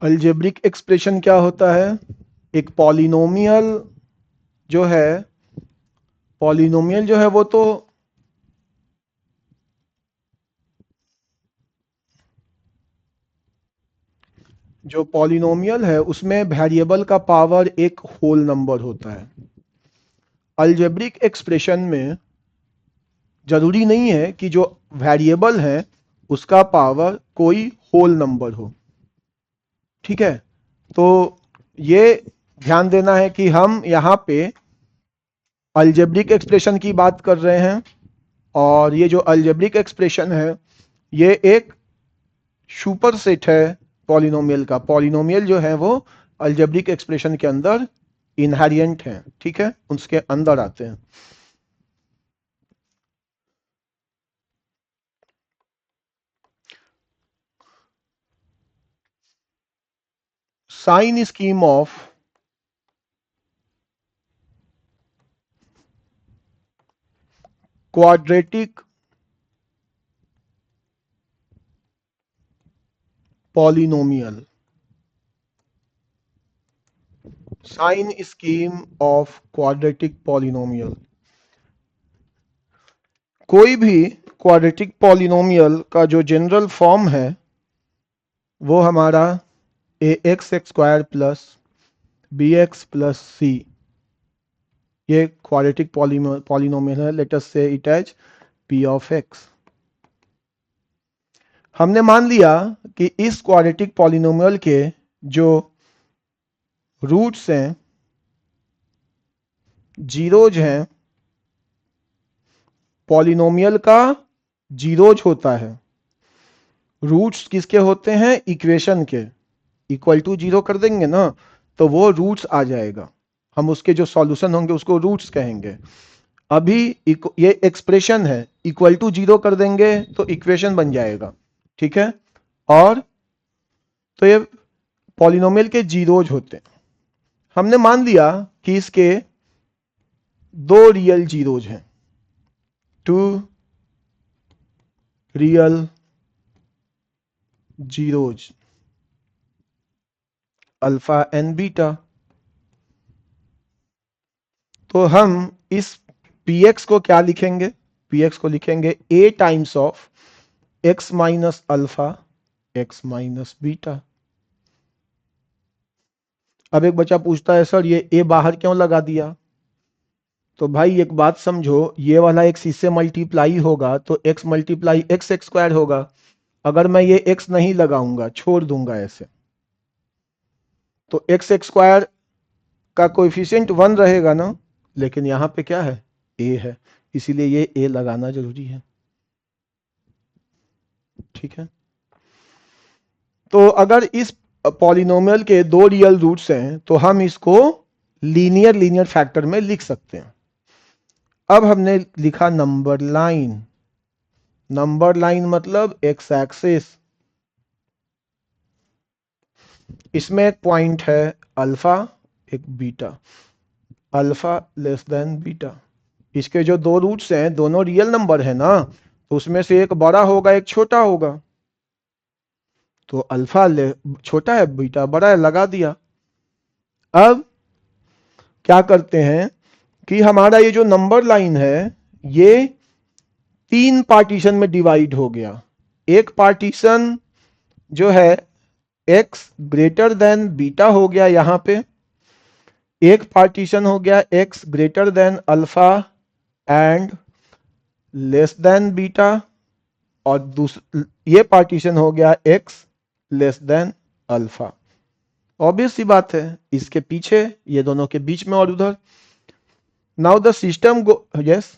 Algebraic expression क्या होता है? एक पॉलिनोमियल जो है, वो तो जो पॉलिनोमियल है उसमें वेरिएबल का पावर एक होल नंबर होता है। अलजेब्रिक एक्सप्रेशन में जरूरी नहीं है कि जो वेरिएबल है उसका पावर कोई होल नंबर हो। ठीक है, तो ये ध्यान देना है कि हम यहाँ पे अलजेब्रिक एक्सप्रेशन की बात कर रहे हैं, और ये जो अलजेब्रिक एक्सप्रेशन है ये एक सुपर सेट है पॉलिनोमियल का। पॉलिनोमियल जो है वो अलजेब्रिक एक्सप्रेशन के अंदर इनहेरिएंट है। ठीक है, उसके अंदर आते हैं। Sign scheme of quadratic polynomial. Sign scheme of quadratic polynomial. कोई भी क्वाड्रेटिक पॉलिनोमियल का जो जनरल फॉर्म है वो हमारा a x square plus B x plus c, ये क्वाड्रेटिक पॉलिनोमियल है। Let us say it as P of x. हमने मान लिया कि इस क्वाड्रेटिक पॉलिनोमियल के जो रूट्स हैं, जीरोज हैं, पॉलिनोमियल का जीरोज होता है। रूट्स किसके होते हैं? इक्वेशन के। इक्वल टू जीरो कर देंगे ना तो वो रूट्स आ जाएगा, हम उसके जो सॉल्यूशन होंगे उसको रूट्स कहेंगे। अभी ये एक्सप्रेशन है, इक्वल टू जीरो कर देंगे तो इक्वेशन बन जाएगा। ठीक है, और तो ये पॉलिनोमियल के जीरोज होते हैं। हमने मान लिया कि इसके दो रियल जीरोज हैं, two real zeros, alpha and beta. तो हम इस px को क्या लिखेंगे? px को लिखेंगे a times of x minus alpha x minus beta. अब एक बच्चा पूछता है सर ये a बाहर क्यों लगा दिया? तो भाई एक बात समझो, ये वाला x इससे मल्टीप्लाई होगा तो x मल्टीप्लाई एक्स स्क्वायर होगा। अगर मैं ये x नहीं लगाऊंगा, छोड़ दूंगा ऐसे, तो एक्स स्क्वायर का कोएफिशिएंट 1 रहेगा ना, लेकिन यहाँ पे क्या है? a है, इसीलिए ये a लगाना जरूरी है। ठीक है, तो अगर इस पॉलिनोमियल के दो रियल रूट्स हैं तो हम इसको लीनियर फैक्टर में लिख सकते हैं। अब हमने लिखा नंबर लाइन। नंबर लाइन मतलब एक्स एक्सिस, इसमें एक पॉइंट है अल्फा, एक beta, alpha less than beta. इसके जो दो रूट्स हैं दोनों रियल नंबर है ना, तो उसमें से एक बड़ा होगा एक छोटा होगा, तो अल्फा छोटा है बीटा बड़ा है, लगा दिया। अब क्या करते हैं कि हमारा ये जो नंबर लाइन है ये तीन पार्टीशन में डिवाइड हो गया। एक पार्टीशन जो है x ग्रेटर देन बीटा हो गया यहां पे, एक पार्टीशन हो गया x greater than alpha and less than beta, और ये पार्टीशन हो गया x less than alpha. Obvious सी बात है, इसके पीछे ये दोनों के बीच में और उधर। Now the system go, yes,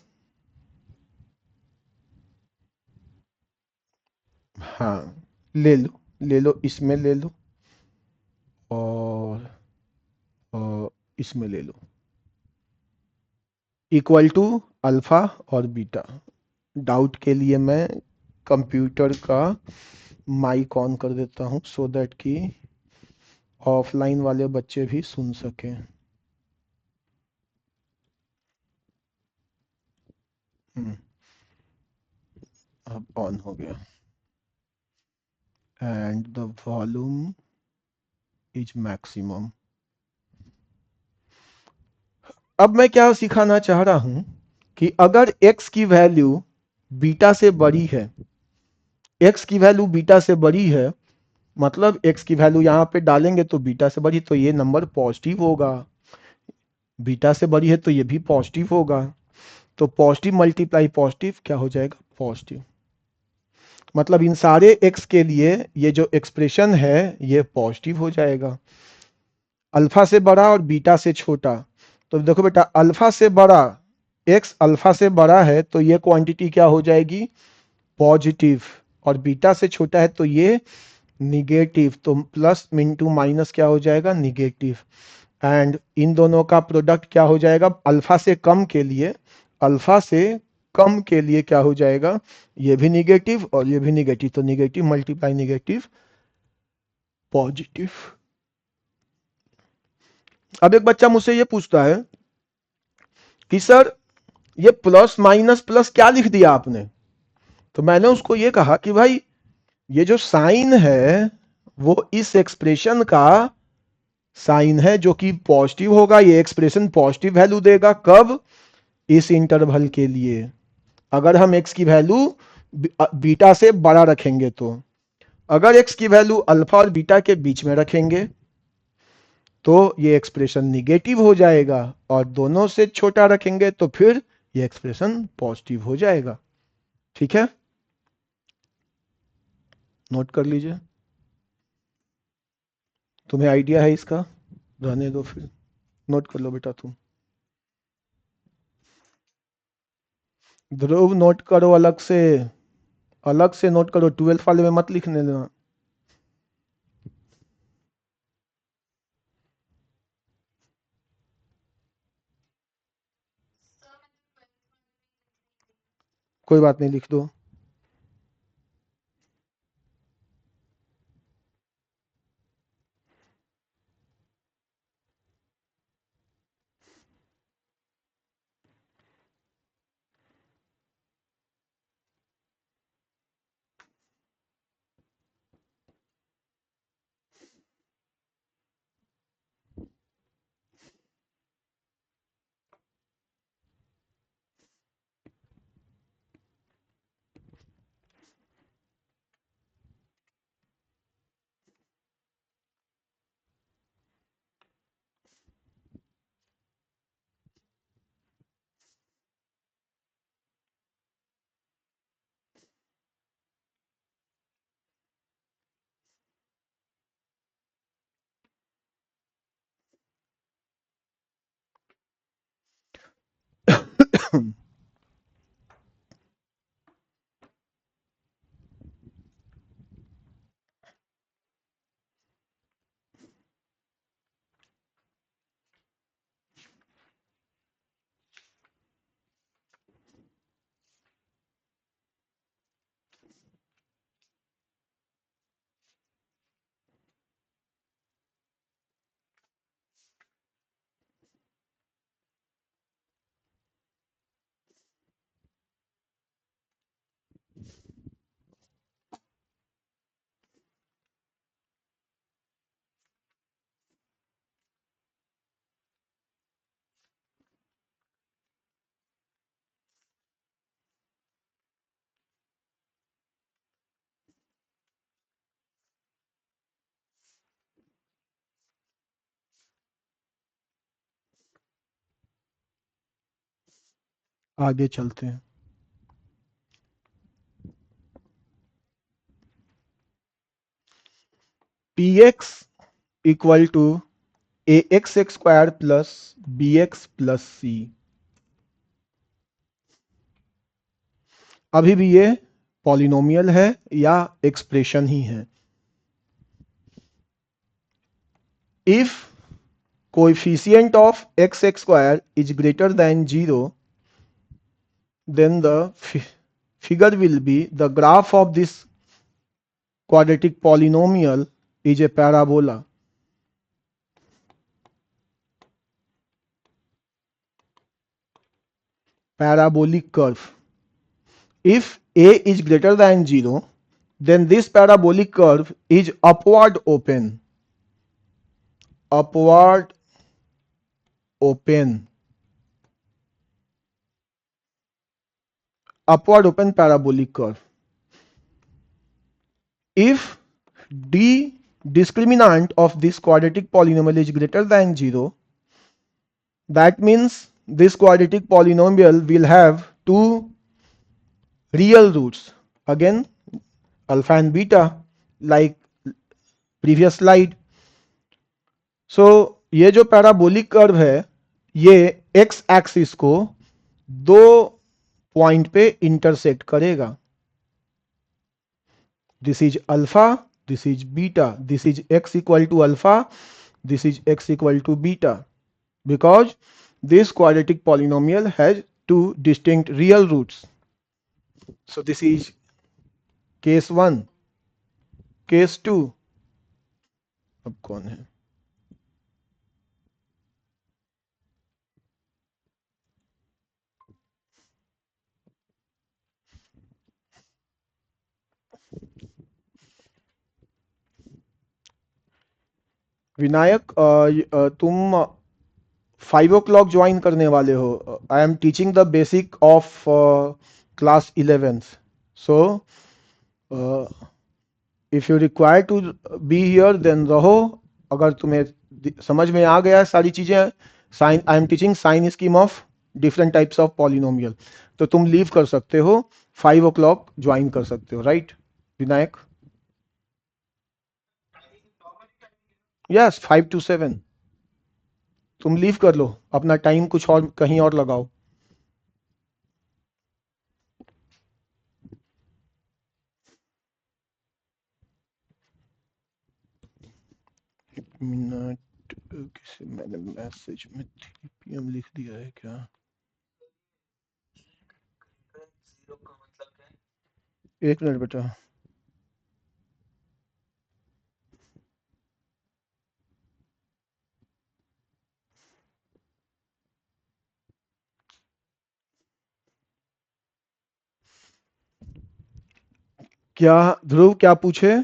हाँ, ले लो, ले लो, इसमें ले लो, और इसमें ले लो, इक्वल टू अल्फा और बीटा। डाउट के लिए मैं कंप्यूटर का माइक ऑन कर देता हूं सो दैट कि ऑफलाइन वाले बच्चे भी सुन सकें। अब ऑन हो गया, and the volume is maximum. अब मैं क्या सिखाना चाह रहा हूं कि अगर x की वैल्यू बीटा से बड़ी है, x की वैल्यू बीटा से बड़ी है, मतलब x की वैल्यू यहां पे डालेंगे तो बीटा से बड़ी, तो ये नंबर पॉजिटिव होगा। बीटा से बड़ी है तो ये भी पॉजिटिव होगा। तो पॉजिटिव मल्टीप्लाई पॉजिटिव क्या हो जाएगा, पॉजिटिव। मतलब इन सारे x के लिए ये जो एक्सप्रेशन है ये पॉजिटिव हो जाएगा। अल्फा से बड़ा और बीटा से छोटा, तो देखो बेटा अल्फा से बड़ा, x अल्फा से बड़ा है तो ये क्वांटिटी क्या हो जाएगी, पॉजिटिव, और बीटा से छोटा है तो ये निगेटिव। तो प्लस इंटू माइनस क्या हो जाएगा, निगेटिव। एंड इन दोनों का प्रोडक्ट क्या हो जाएगा, अल्फा से कम के लिए, अल्फा से कम के लिए क्या हो जाएगा, ये भी निगेटिव और ये भी निगेटिव, तो निगेटिव मल्टीप्लाई निगेटिव पॉजिटिव। अब एक बच्चा मुझसे ये पूछता है कि सर ये प्लस माइनस प्लस क्या लिख दिया आपने। तो मैंने उसको ये कहा कि भाई ये जो साइन है वो इस एक्सप्रेशन का साइन है जो कि पॉजिटिव होगा। ये एक्सप्रेशन पॉजिटिव वैल्यू देगा कब, इस इंटरवल के लिए। अगर हम x की वैल्यू बीटा से बड़ा रखेंगे तो, अगर x की वैल्यू अल्फा और बीटा के बीच में रखेंगे तो ये एक्सप्रेशन निगेटिव हो जाएगा, और दोनों से छोटा रखेंगे तो फिर ये एक्सप्रेशन पॉजिटिव हो जाएगा। ठीक है, नोट कर लीजिए। तुम्हें आइडिया है इसका, रहने दो फिर, नोट कर लो बेटा तुम। ध्रुव नोट करो अलग से, अलग से नोट करो, 12th वाले में मत लिखने देना। कोई बात नहीं, लिख दो। आगे चलते हैं। P x equal to A x square plus B x plus c. अभी भी ये पॉलिनोमियल है या एक्सप्रेशन ही है। If coefficient of x square is greater than 0, then the figure will be the graph of this quadratic polynomial is a parabola. Parabolic curve. If a is greater than 0, then this parabolic curve is upward open. Upward open parabolic curve. If d discriminant of this quadratic polynomial is greater than 0, that means this quadratic polynomial will have two real roots. Again, alpha and beta, like previous slide. So ये जो parabolic curve है ये x axis को दो point पे intersect करेगा. This is alpha, this is beta, this is x equal to alpha, this is x equal to beta, because this quadratic polynomial has two distinct real roots. So this is case 1. Case 2. अब कौन है? विनायक, तुम 5 o'clock join करने वाले हो. I am teaching the basic of class 11th. So if you require to be here then रहो. अगर तुम्हें समझ में आ गया सारी चीजें, sign I am teaching sign scheme of different types of polynomial, तो तुम लीव कर सकते हो. 5 o'clock ज्वाइन कर सकते हो, राइट विनायक? Yes, 5 to 7. तुम लीव कर लो, अपना टाइम कुछ और कहीं और लगाओ. मिनट, किसी मैंने मैसेज में 3 PM लिख दिया है क्या? एक मिनट बेटा. क्या ध्रुव क्या पूछे?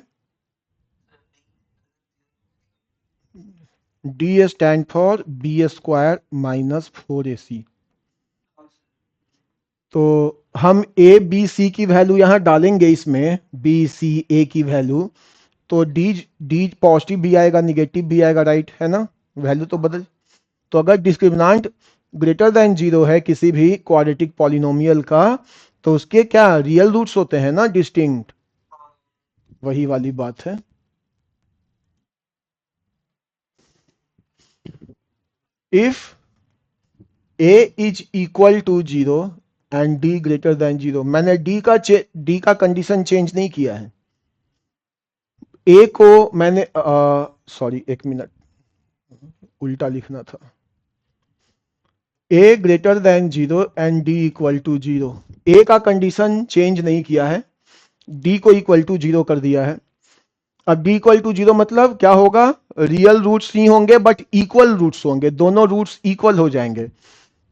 D stand for B square minus 4AC. तो हम ए बी सी की वैल्यू यहां डालेंगे, इसमें बी सी ए की वैल्यू. तो डी डी पॉजिटिव भी आएगा, निगेटिव भी आएगा, राइट है ना? वैल्यू तो बदल. तो अगर डिस्क्रिमिनांट ग्रेटर देन 0 है किसी भी क्वाड्रेटिक पॉलिनोमियल का, तो उसके क्या रियल रूट्स होते हैं ना, डिस्टिंक्ट. वही वाली बात है. If a is equal to 0 and d greater than 0, मैंने d का कंडीशन चेंज नहीं किया है. a को मैंने सॉरी एक मिनट, उल्टा लिखना था. a greater than 0 and d equal to 0. a का कंडीशन चेंज नहीं किया है, d को इक्वल टू 0 कर दिया है. अब d इक्वल टू 0 मतलब क्या होगा? रियल रूट्स नहीं होंगे बट इक्वल रूट्स होंगे, दोनों रूट्स इक्वल हो जाएंगे.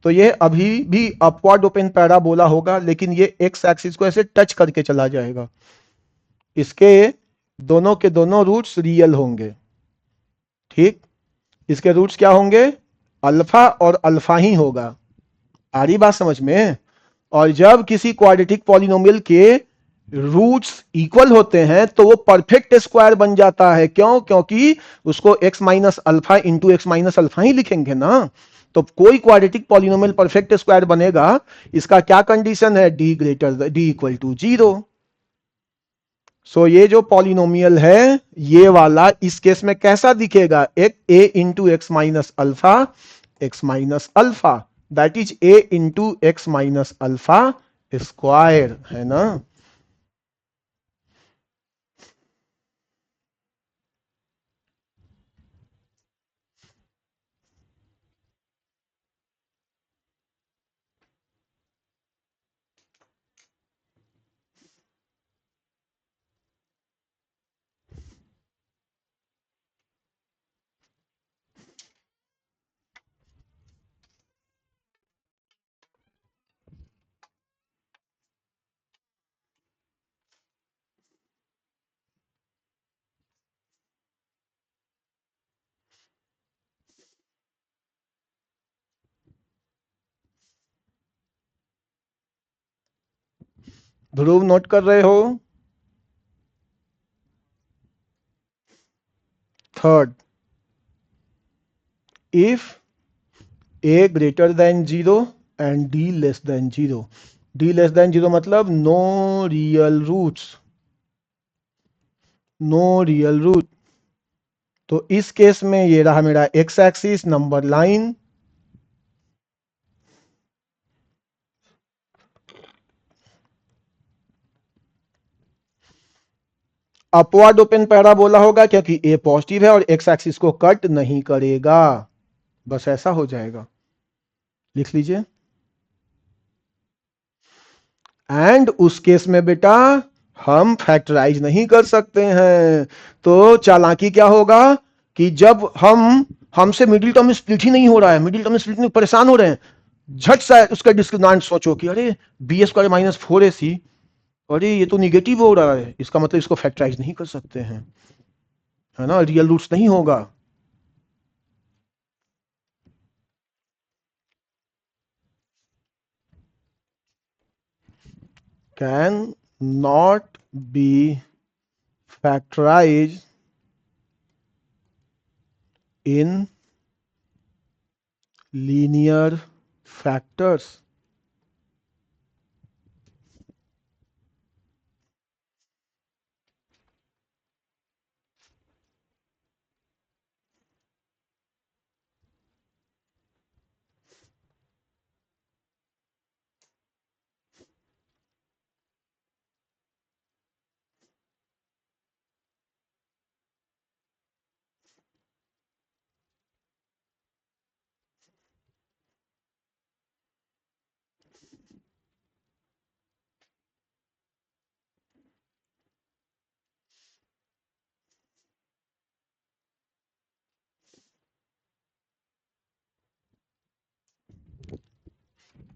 तो ये अभी भी अपवर्ड ओपन पैराबोला होगा, लेकिन ये एक्स एक्सिस को ऐसे टच करके चला जाएगा. इसके दोनों के दोनों रूट्स रियल होंगे. ठीक, इसके रूट्स क्या होंगे? अल्फा और अल्फा ही होगा. आ रही बात समझ में? और जब किसी क्वाड्रेटिक पॉलिनोमियल के रूट्स इक्वल होते हैं तो वो परफेक्ट स्क्वायर बन जाता है. क्यों? क्योंकि उसको x minus alpha into x minus alpha ही लिखेंगे ना. तो कोई क्वाड्रेटिक पॉलिनोमियल परफेक्ट स्क्वायर बनेगा. इसका क्या कंडीशन है? D equal to 0. सो ये जो पॉलिनोमियल है ये वाला इस केस में कैसा दिखेगा? एक a into x minus alpha, x minus alpha, that is a into x minus alpha square, है ना? ध्रुव नोट कर रहे हो? Third, if a greater than zero and D less than zero. D less than zero मतलब no real roots, no real root. तो इस case में ये रहा मेरा x axis number line, upward open parabola होगा क्योंकि ए पॉजिटिव है और एक्स एक्सिस को कट नहीं करेगा। बस ऐसा हो जाएगा, लिख लीजिए। एंड उस केस में बेटा हम फैक्टराइज नहीं कर सकते हैं। तो चालाकी क्या होगा कि जब हमसे मिडिल टर्म स्प्लिट ही नहीं हो रहा है, मिडिल टर्म स्प्लिट में परेशान हो रहे हैं, झट सा उसका डिस्क्रिमिनेंट सोचो कि अरे बी स्क्वायर माइनस 4ac, अरे ये तो निगेटिव हो रहा है, इसका मतलब इसको फैक्टराइज नहीं कर सकते हैं, है ना, रियल रूट्स नहीं होगा। Can not be factorise in linear factors.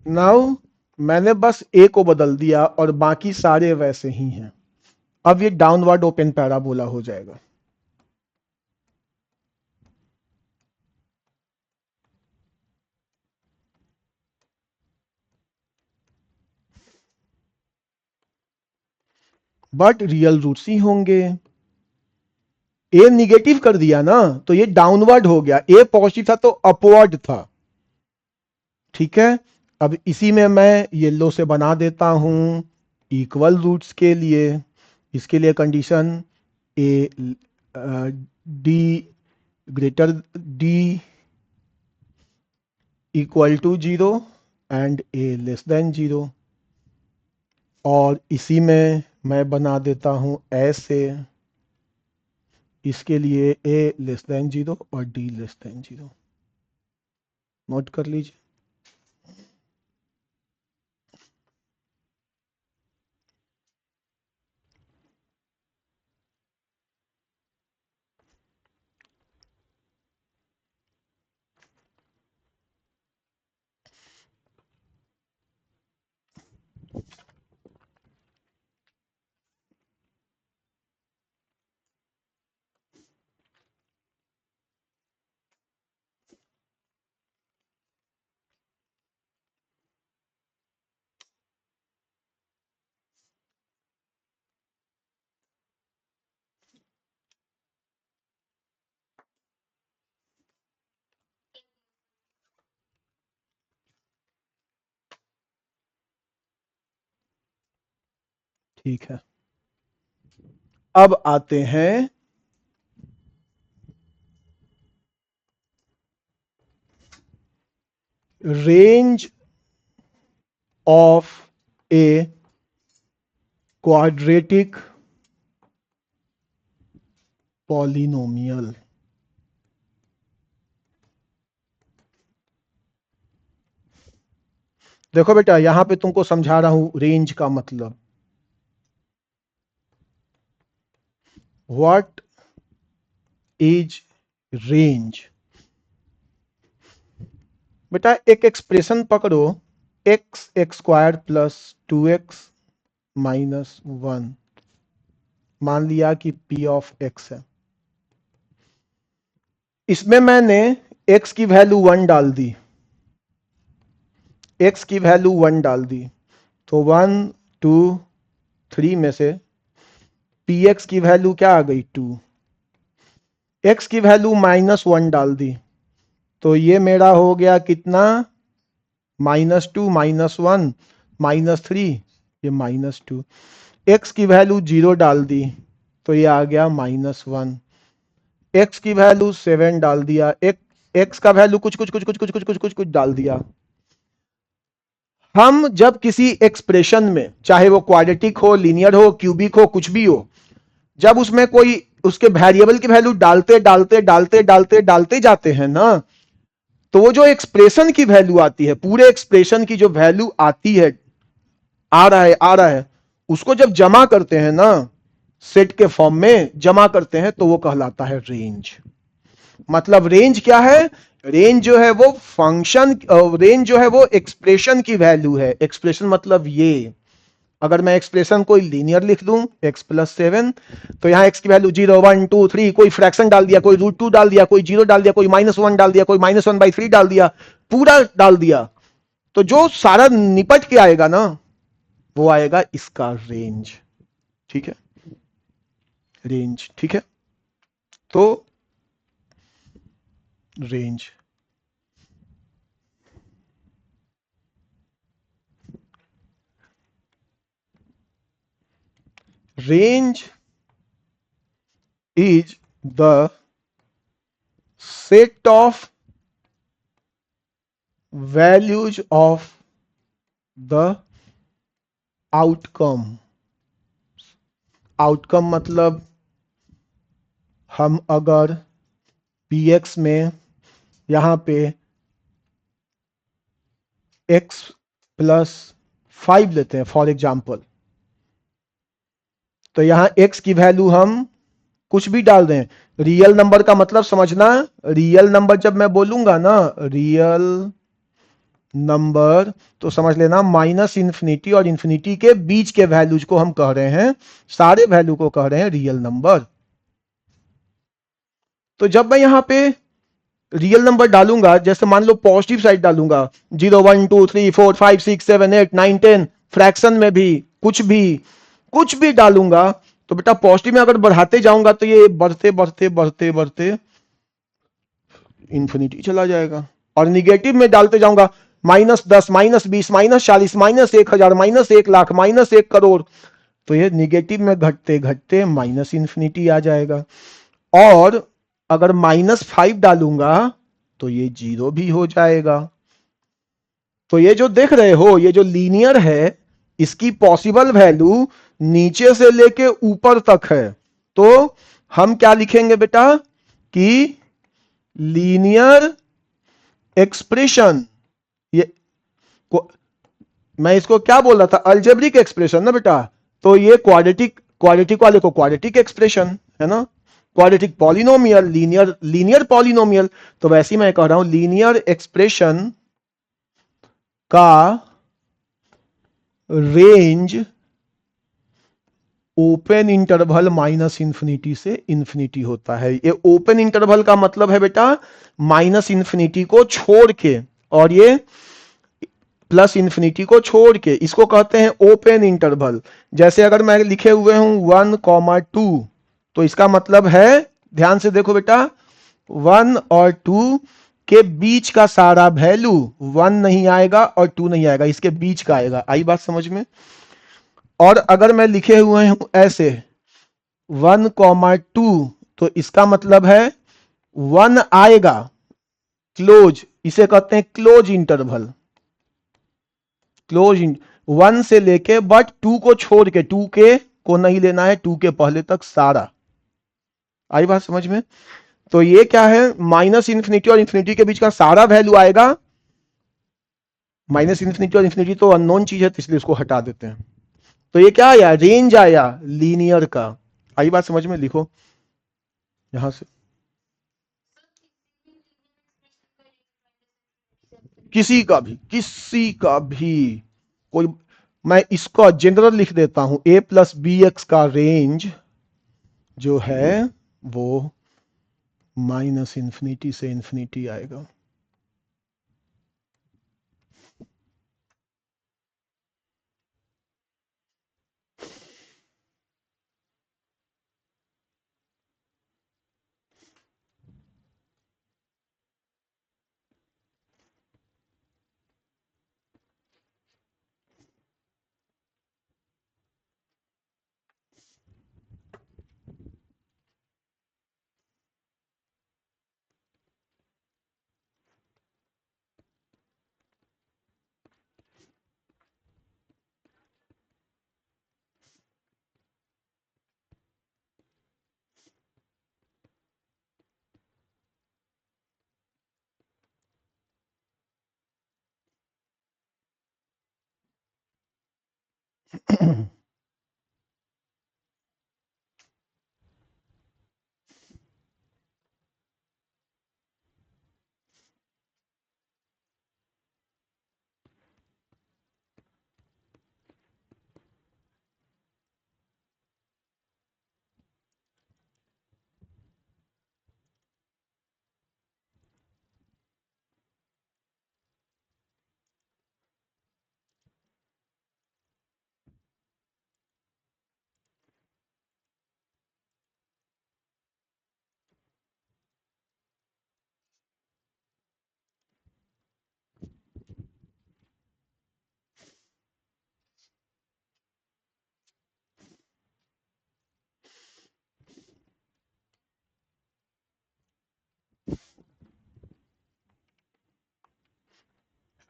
Now मैंने बस ए को बदल दिया और बाकी सारे वैसे ही हैं। अब ये डाउनवर्ड ओपन पैराबोला हो जाएगा। बट रियल रूट्स ही होंगे। ए निगेटिव कर दिया ना तो ये डाउनवर्ड हो गया, ए पॉजिटिव था तो अपवर्ड था। ठीक है, अब इसी में मैं येलो से बना देता हूं इक्वल रूट्स के लिए। इसके लिए condition a D greater D equal to zero and a less than zero. और इसी में मैं बना देता हूं ऐसे, इसके लिए ए लेस देन जीरो और D less than zero. Note कर लीजिए। ठीक है, अब आते हैं range of a quadratic polynomial. देखो बेटा यहां पे तुमको समझा रहा हूं रेंज का मतलब। What is range? बेटा एक एक्सप्रेशन पकड़ो, x X square plus 2x minus 1, मान लिया कि p ऑफ x है। इसमें मैंने x की वैल्यू 1 डाल दी, x की वैल्यू 1 डाल दी, तो 1 2 3 में से पी एक्स की वैल्यू क्या आ गई 2, एक्स की वैल्यू -1 डाल दी, तो ये मेरा हो गया कितना, -2 -1 -3, ये -2। एक्स की वैल्यू 0 डाल दी तो ये आ गया -1। एक्स की वैल्यू 7 डाल दिया, एक्स का वैल्यू कुछ कुछ कुछ कुछ कुछ कुछ कुछ कुछ कुछ डाल दिया। हम जब किसी एक्सप्रेशन में, चाहे वो क्वाड्रेटिक हो, लीनियर हो, क्यूबिक हो, कुछ भी हो, जब उसमें कोई उसके वेरिएबल की वैल्यू डालते डालते डालते डालते डालते जाते हैं ना, तो वो जो एक्सप्रेशन की वैल्यू आती है, पूरे एक्सप्रेशन की जो वैल्यू आती है, आ रहा है आ रहा है, उसको जब जमा करते हैं ना, सेट के फॉर्म में जमा करते हैं, तो वो कहलाता है रेंज। मतलब रेंज क्या है, रेंज जो है वो फंक्शन, रेंज जो है वो एक्सप्रेशन की वैल्यू है। एक्सप्रेशन मतलब ये, अगर मैं एक्सप्रेशन कोई लीनियर लिख दूं x+7, तो यहां x की वैल्यू 0 1 2 3, कोई फ्रैक्शन डाल दिया, कोई √2 डाल दिया, कोई 0 डाल दिया, कोई -1 डाल दिया, कोई -1/3 डाल दिया, पूरा डाल दिया, तो जो सारा निपट के आएगा ना, वो आएगा इसका रेंज। ठीक है, रेंज। ठीक है, तो range, range is the set of values of the outcome। Outcome मतलब हम अगर px में यहां पे x+5 लेते हैं फॉर एग्जाम्पल, तो यहां x की वैल्यू हम कुछ भी डाल दें, रियल नंबर का मतलब समझना, रियल नंबर जब मैं बोलूंगा ना, रियल नंबर, तो समझ लेना -इन्फिनिटी और इन्फिनिटी के बीच के वैल्यूज को हम कह रहे हैं, सारे वैल्यू को कह रहे हैं रियल नंबर। तो जब मैं यहां पे रियल नंबर डालूंगा, जैसे मान लो पॉजिटिव साइड डालूंगा, 0 1 2 3 4 5 6 7 8 9 10, फ्रैक्शन में भी कुछ भी डालूंगा, तो बेटा पॉजिटिव में अगर बढ़ाते जाऊंगा तो ये बढ़ते बढ़ते बढ़ते बढ़ते इन्फिनिटी चला जाएगा, और निगेटिव में डालते जाऊंगा, -10 -20 -40 -1000 -1 लाख -1 करोड़, तो ये निगेटिव में घटते घटते इन्फिनिटी आ जाएगा। और अगर -5 डालूंगा तो ये 0 भी हो जाएगा। तो ये जो देख रहे हो, ये जो लीनियर है, इसकी पॉसिबल वैल्यू नीचे से लेके ऊपर तक है। तो हम क्या लिखेंगे बेटा कि लीनियर एक्सप्रेशन, ये मैं इसको क्या बोल रहा था, अल्जेब्रिक एक्सप्रेशन ना बेटा, तो ये क्वाड्रेटिक, क्वाड्रेटिक वाले को क्वाड्रेटिक एक्सप्रेशन है ना, quadratic polynomial, linear linear polynomial, तो वैसे ही मैं कह रहा हूं लीनियर एक्सप्रेशन का रेंज ओपन इंटरवल -इन्फिनिटी से इन्फिनिटी होता है। ये ओपन इंटरवल का मतलब है बेटा -इन्फिनिटी को छोड़ के, और ये +इन्फिनिटी को छोड़ के, इसको कहते हैं ओपन इंटरवल। जैसे अगर मैं लिखे हुए हूं 1, 2, तो इसका मतलब है, ध्यान से देखो बेटा, 1 और 2 के बीच का सारा वैल्यू 1 नहीं आएगा और 2 नहीं आएगा, इसके बीच का आएगा। आई बात समझ में? और अगर मैं लिखे हुए हूं ऐसे 1, 2, तो इसका मतलब है 1 आएगा, क्लोज, इसे कहते हैं क्लोज इंटरवल, क्लोज इन 1 से लेके, बट 2 को छोड़ के, 2 के को नहीं लेना है, 2 के पहले तक सारा। आई बात समझ में? तो ये क्या है, -इन्फिनिटी और इन्फिनिटी के बीच का सारा वैल्यू आएगा। -इन्फिनिटी और इन्फिनिटी तो अननोन चीज है, तो इसलिए उसको हटा देते हैं। तो ये क्या आया, रेंज आया लीनियर का। आई बात समझ में? लिखो यहां से, किसी का भी कोई, मैं इसको जनरल लिख देता हूं, a+bx का रेंज जो है वो -इन्फिनिटी से इन्फिनिटी आएगा।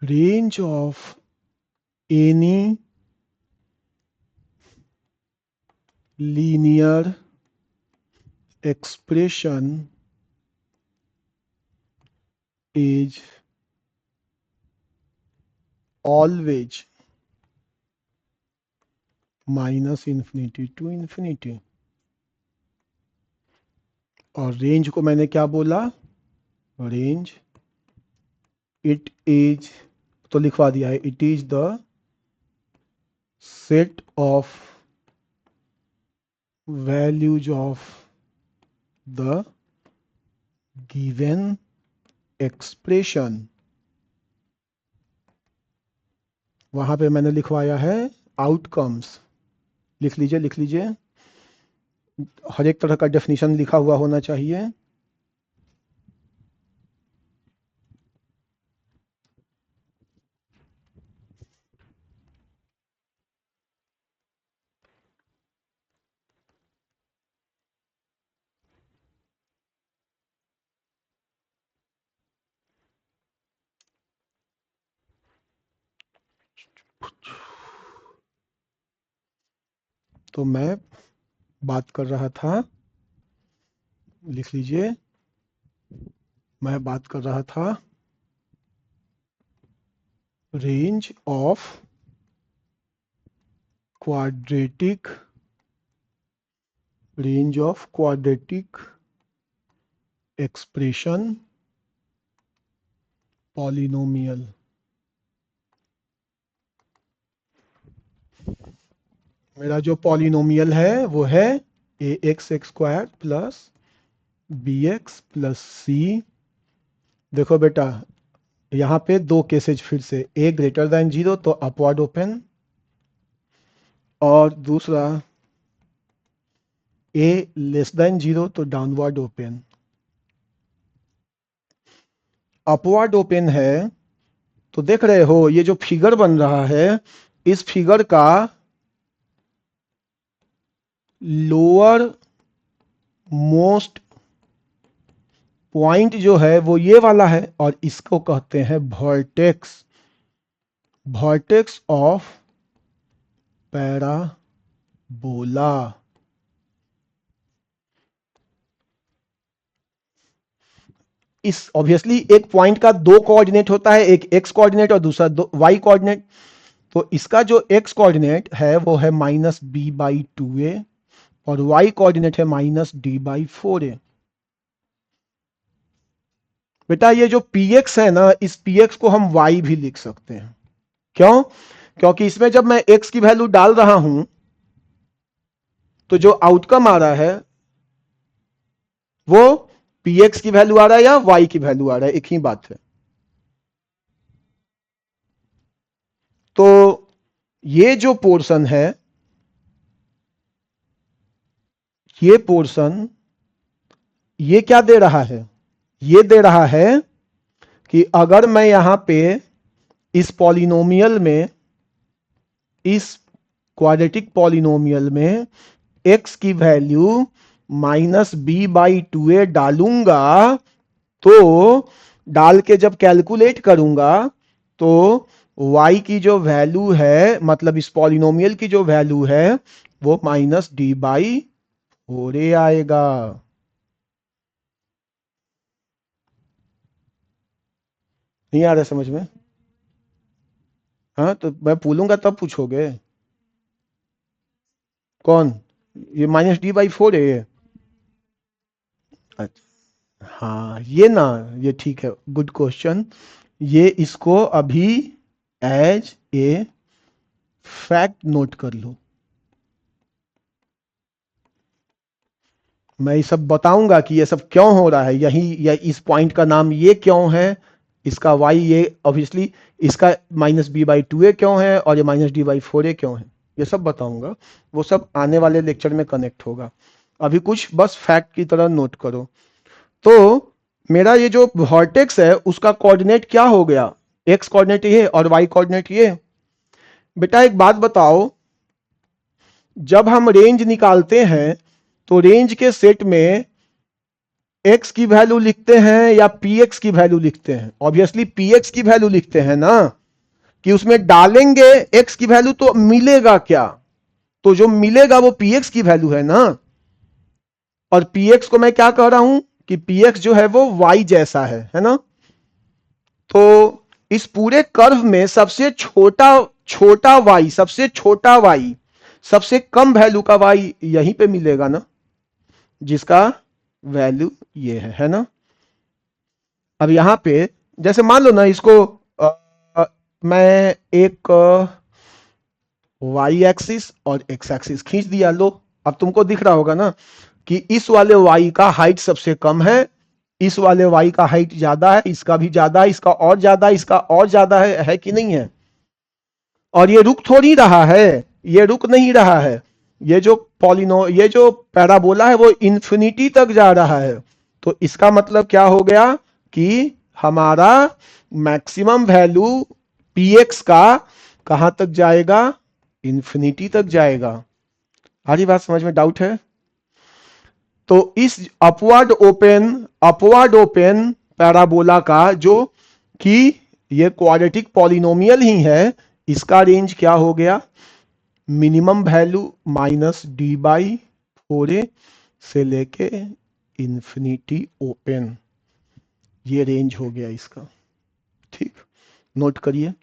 range of any linear expression is always minus infinity to infinity. और रेंज को मैंने क्या बोला, रेंज इट इज, तो लिखवा दिया है, it is the set of values of the given expression. वहां पे मैंने लिखवाया है आउटकम्स। लिख लीजिए, लिख लीजिए, हर एक तरह का डेफिनेशन लिखा हुआ होना चाहिए। तो मैं बात कर रहा था, लिख लीजिए, मैं बात कर रहा था range of quadratic, range of quadratic expression polynomial. मेरा जो पॉलिनोमियल है वो है A X X square plus B x plus C. देखो बेटा, यहाँ पे दो केसेज फिर से, ए ग्रेटर देन जीरो तो अपवर्ड ओपन, और दूसरा ए लेस देन जीरो तो डाउनवर्ड ओपन। अपवर्ड ओपन है तो देख रहे हो ये जो फिगर बन रहा है, इस फिगर का लोअर मोस्ट पॉइंट जो है वो ये वाला है, और इसको कहते हैं वर्टेक्स, वर्टेक्स ऑफ पैराबोला। इस ऑब्वियसली एक पॉइंट का दो कोऑर्डिनेट होता है, एक एक्स कोऑर्डिनेट और दूसरा वाई कोऑर्डिनेट। तो इसका जो एक्स कोऑर्डिनेट है वो है -b/2a और वाई कोऑर्डिनेट है -d/4a। बेटा ये जो px है ना, इस px को हम y भी लिख सकते हैं। क्यों? क्योंकि इसमें जब मैं x की वैल्यू डाल रहा हूं तो जो आउटकम आ रहा है वो px की वैल्यू आ रहा है या y की वैल्यू आ रहा है, एक ही बात है। तो ये जो पोर्शन है, ये पोर्शन ये क्या दे रहा है, ये दे रहा है कि अगर मैं यहां पे इस पॉलिनोमियल में, इस क्वाड्रेटिक पॉलिनोमियल में x की वैल्यू -b/2a डालूंगा, तो डाल के जब कैलकुलेट करूंगा तो y की जो वैल्यू है, मतलब इस पॉलिनोमियल की जो वैल्यू है वो -d/4a आएगा। नहीं आ रहा समझ में? हाँ तो मैं बोलूंगा तब पूछोगे। कौन? ये -d/4 है ये। अच्छा, हाँ ये ना, ये ठीक है, गुड क्वेश्चन। ये इसको अभी एज ए फैक्ट नोट कर लो। मैं ये सब बताऊंगा कि ये सब क्यों हो रहा है, यही या इस पॉइंट का नाम ये क्यों है, इसका वाई ये ऑब्वियसली, इसका -b/2a क्यों है और ये -d/4a क्यों है, ये सब बताऊंगा। वो सब आने वाले लेक्चर में कनेक्ट होगा। अभी कुछ बस फैक्ट की तरह नोट करो। तो मेरा ये जो वर्टेक्स है उसका कोऑर्डिनेट क्या हो गया, एक्स कोऑर्डिनेट ये और वाई कोऑर्डिनेट ये। बेटा एक बात बताओ, जब हम रेंज निकालते हैं तो रेंज के सेट में एक्स की वैल्यू लिखते हैं या पी एक्स की वैल्यू लिखते हैं? ऑब्वियसली पी एक्स की वैल्यू लिखते हैं ना, कि उसमें डालेंगे एक्स की वैल्यू तो मिलेगा क्या, तो जो मिलेगा वो पी एक्स की वैल्यू है ना। और पी एक्स को मैं क्या कह रहा हूं कि पी एक्स जो है वो वाई जैसा है ना। तो इस पूरे कर्व में सबसे छोटा छोटा वाई, सबसे छोटा वाई, सबसे कम वैल्यू का वाई यहीं पे मिलेगा ना, जिसका वैल्यू ये है ना। अब यहां पे जैसे मान लो ना इसको, अ, अ, मैं एक वाई एक्सिस और एक्स एक्सिस खींच दिया, लो अब तुमको दिख रहा होगा ना कि इस वाले वाई का हाइट सबसे कम है, इस वाले वाई का हाइट ज्यादा है, इसका भी ज्यादा है, इसका और ज्यादा है, इसका और ज्यादा है कि नहीं है? और ये रुक थोड़ी रहा है, ये रुक नहीं रहा है, ये जो ये जो पैराबोला है वो इंफिनिटी तक जा रहा है। तो इसका मतलब क्या हो गया कि हमारा मैक्सिमम वैल्यू px का कहां तक जाएगा, इंफिनिटी तक जाएगा। हमारी बात समझ में डाउट है? तो इस अपवर्ड ओपन पैराबोला का जो कि ये क्वाड्रेटिक पॉलिनोमियल ही है, इसका रेंज क्या हो गया, मिनिमम वैल्यू -d/4a से लेके इंफिनिटी ओपन, ये रेंज हो गया इसका। ठीक, नोट करिए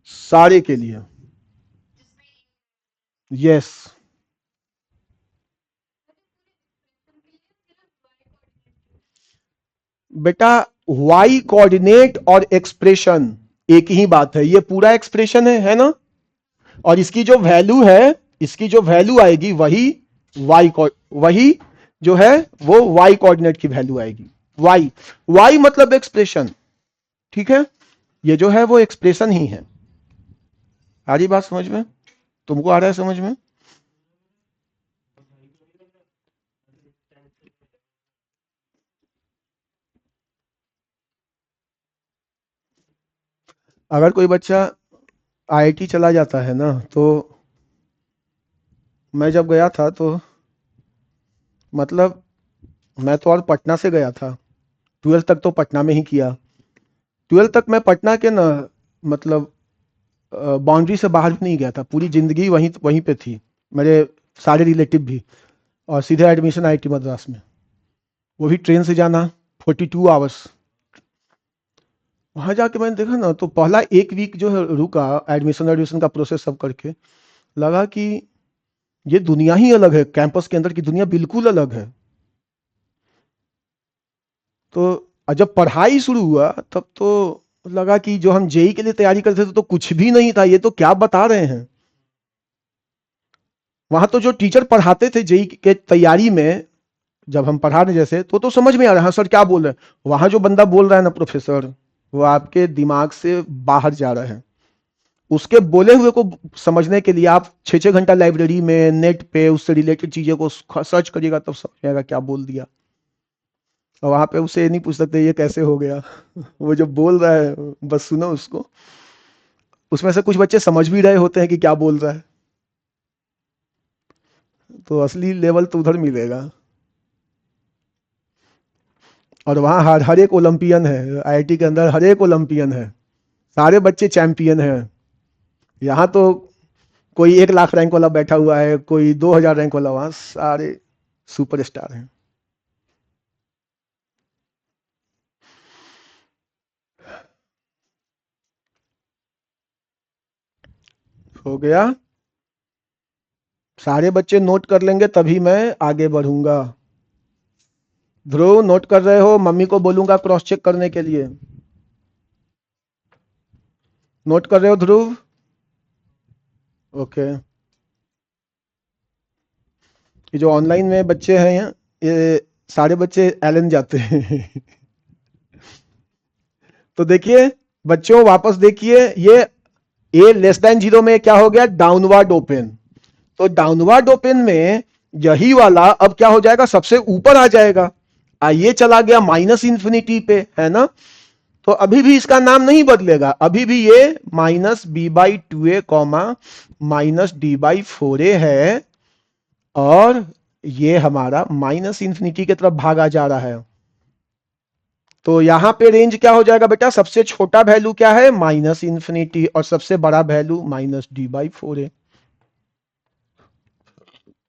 सारे के लिए। यस, बेटा y कोऑर्डिनेट और एक्सप्रेशन एक ही बात है, ये पूरा एक्सप्रेशन है ना। और इसकी जो वैल्यू है, इसकी जो वैल्यू आएगी वही वही जो है वो y कोऑर्डिनेट की वैल्यू आएगी। y मतलब एक्सप्रेशन, ठीक है, ये जो है वो एक्सप्रेशन ही है। आ रही बात समझ में? तुमको आ रहा है समझ में? अगर कोई बच्चा आईआईटी चला जाता है ना, तो मैं जब गया था तो मतलब मैं तो और पटना से गया था, 12th तक तो पटना में ही किया। 12th तक मैं पटना के ना, मतलब बाउंड्री से बाहर भी नहीं गया था, पूरी जिंदगी वहीं वहीं पे थी, मेरे सारे रिलेटिव भी। और सीधे एडमिशन आईआईटी मद्रास में, वो भी ट्रेन से जाना, 42 आवर्स। वहां जाके मैंने देखा ना, तो पहला एक वीक जो है रुका, एडमिशन एडमिशन का प्रोसेस सब करके लगा कि ये दुनिया ही अलग है, कैंपस के अंदर की दुनिया बिल्कुल अलग है। तो जब पढ़ाई शुरू हुआ तब तो लगा कि जो हम जेई के लिए तैयारी करते थे तो कुछ भी नहीं था, ये तो क्या बता रहे हैं। वहां तो जो टीचर पढ़ाते थे जेई के तैयारी में, जब हम पढ़ा रहे जैसे, तो समझ में आ रहा है हाँ सर क्या बोल रहे हैं। वहां जो बंदा बोल रहा है ना प्रोफेसर, वो आपके दिमाग से बाहर जा रहा है। उसके बोले हुए को समझने के लिए आप 6-6 घंटा लाइब्रेरी में नेट पे उससे रिलेटेड चीजें को सर्च करिएगा तब समझ में आएगा क्या बोल दिया। और वहां पे उसे नहीं पूछ सकते ये कैसे हो गया। वो जो बोल रहा है बस सुनो उसको। उसमें से कुछ बच्चे समझ भी रहे होते हैं कि क्या बोल रहा है, तो असली लेवल तो उधर मिलेगा। और वहाँ हर एक ओलंपियन है, आईआईटी के अंदर हर एक ओलंपियन है, सारे बच्चे चैंपियन हैं। यहाँ तो कोई 1 लाख रैंक वाला बैठा हुआ है, कोई 2,000 रैंक वाला, वहाँ सारे सुपरस्टार हैं। हो गया। सारे बच्चे नोट कर लेंगे तभी मैं आगे बढ़ूंगा। ध्रुव नोट कर रहे हो? मम्मी को बोलूंगा क्रॉस चेक करने के लिए। नोट कर रहे हो ध्रुव? ओके। ये जो ऑनलाइन में बच्चे हैं ये सारे बच्चे एलन जाते हैं। तो देखिए बच्चों, वापस देखिए, ये ए लेस देन जीरो में क्या हो गया? Downward open. तो डाउनवर्ड ओपन में यही वाला अब क्या हो जाएगा? सबसे ऊपर आ जाएगा। ये चला गया माइनस इंफिनिटी पे, है ना? तो अभी भी इसका नाम नहीं बदलेगा, अभी भी ये minus B by two A comma minus D by four A है, और ये हमारा माइनस इंफिनिटी की तरफ भागा जा रहा है। तो यहां पे रेंज क्या हो जाएगा बेटा? सबसे छोटा वैल्यू क्या है? माइनस इंफिनिटी, और सबसे बड़ा value minus D by four A.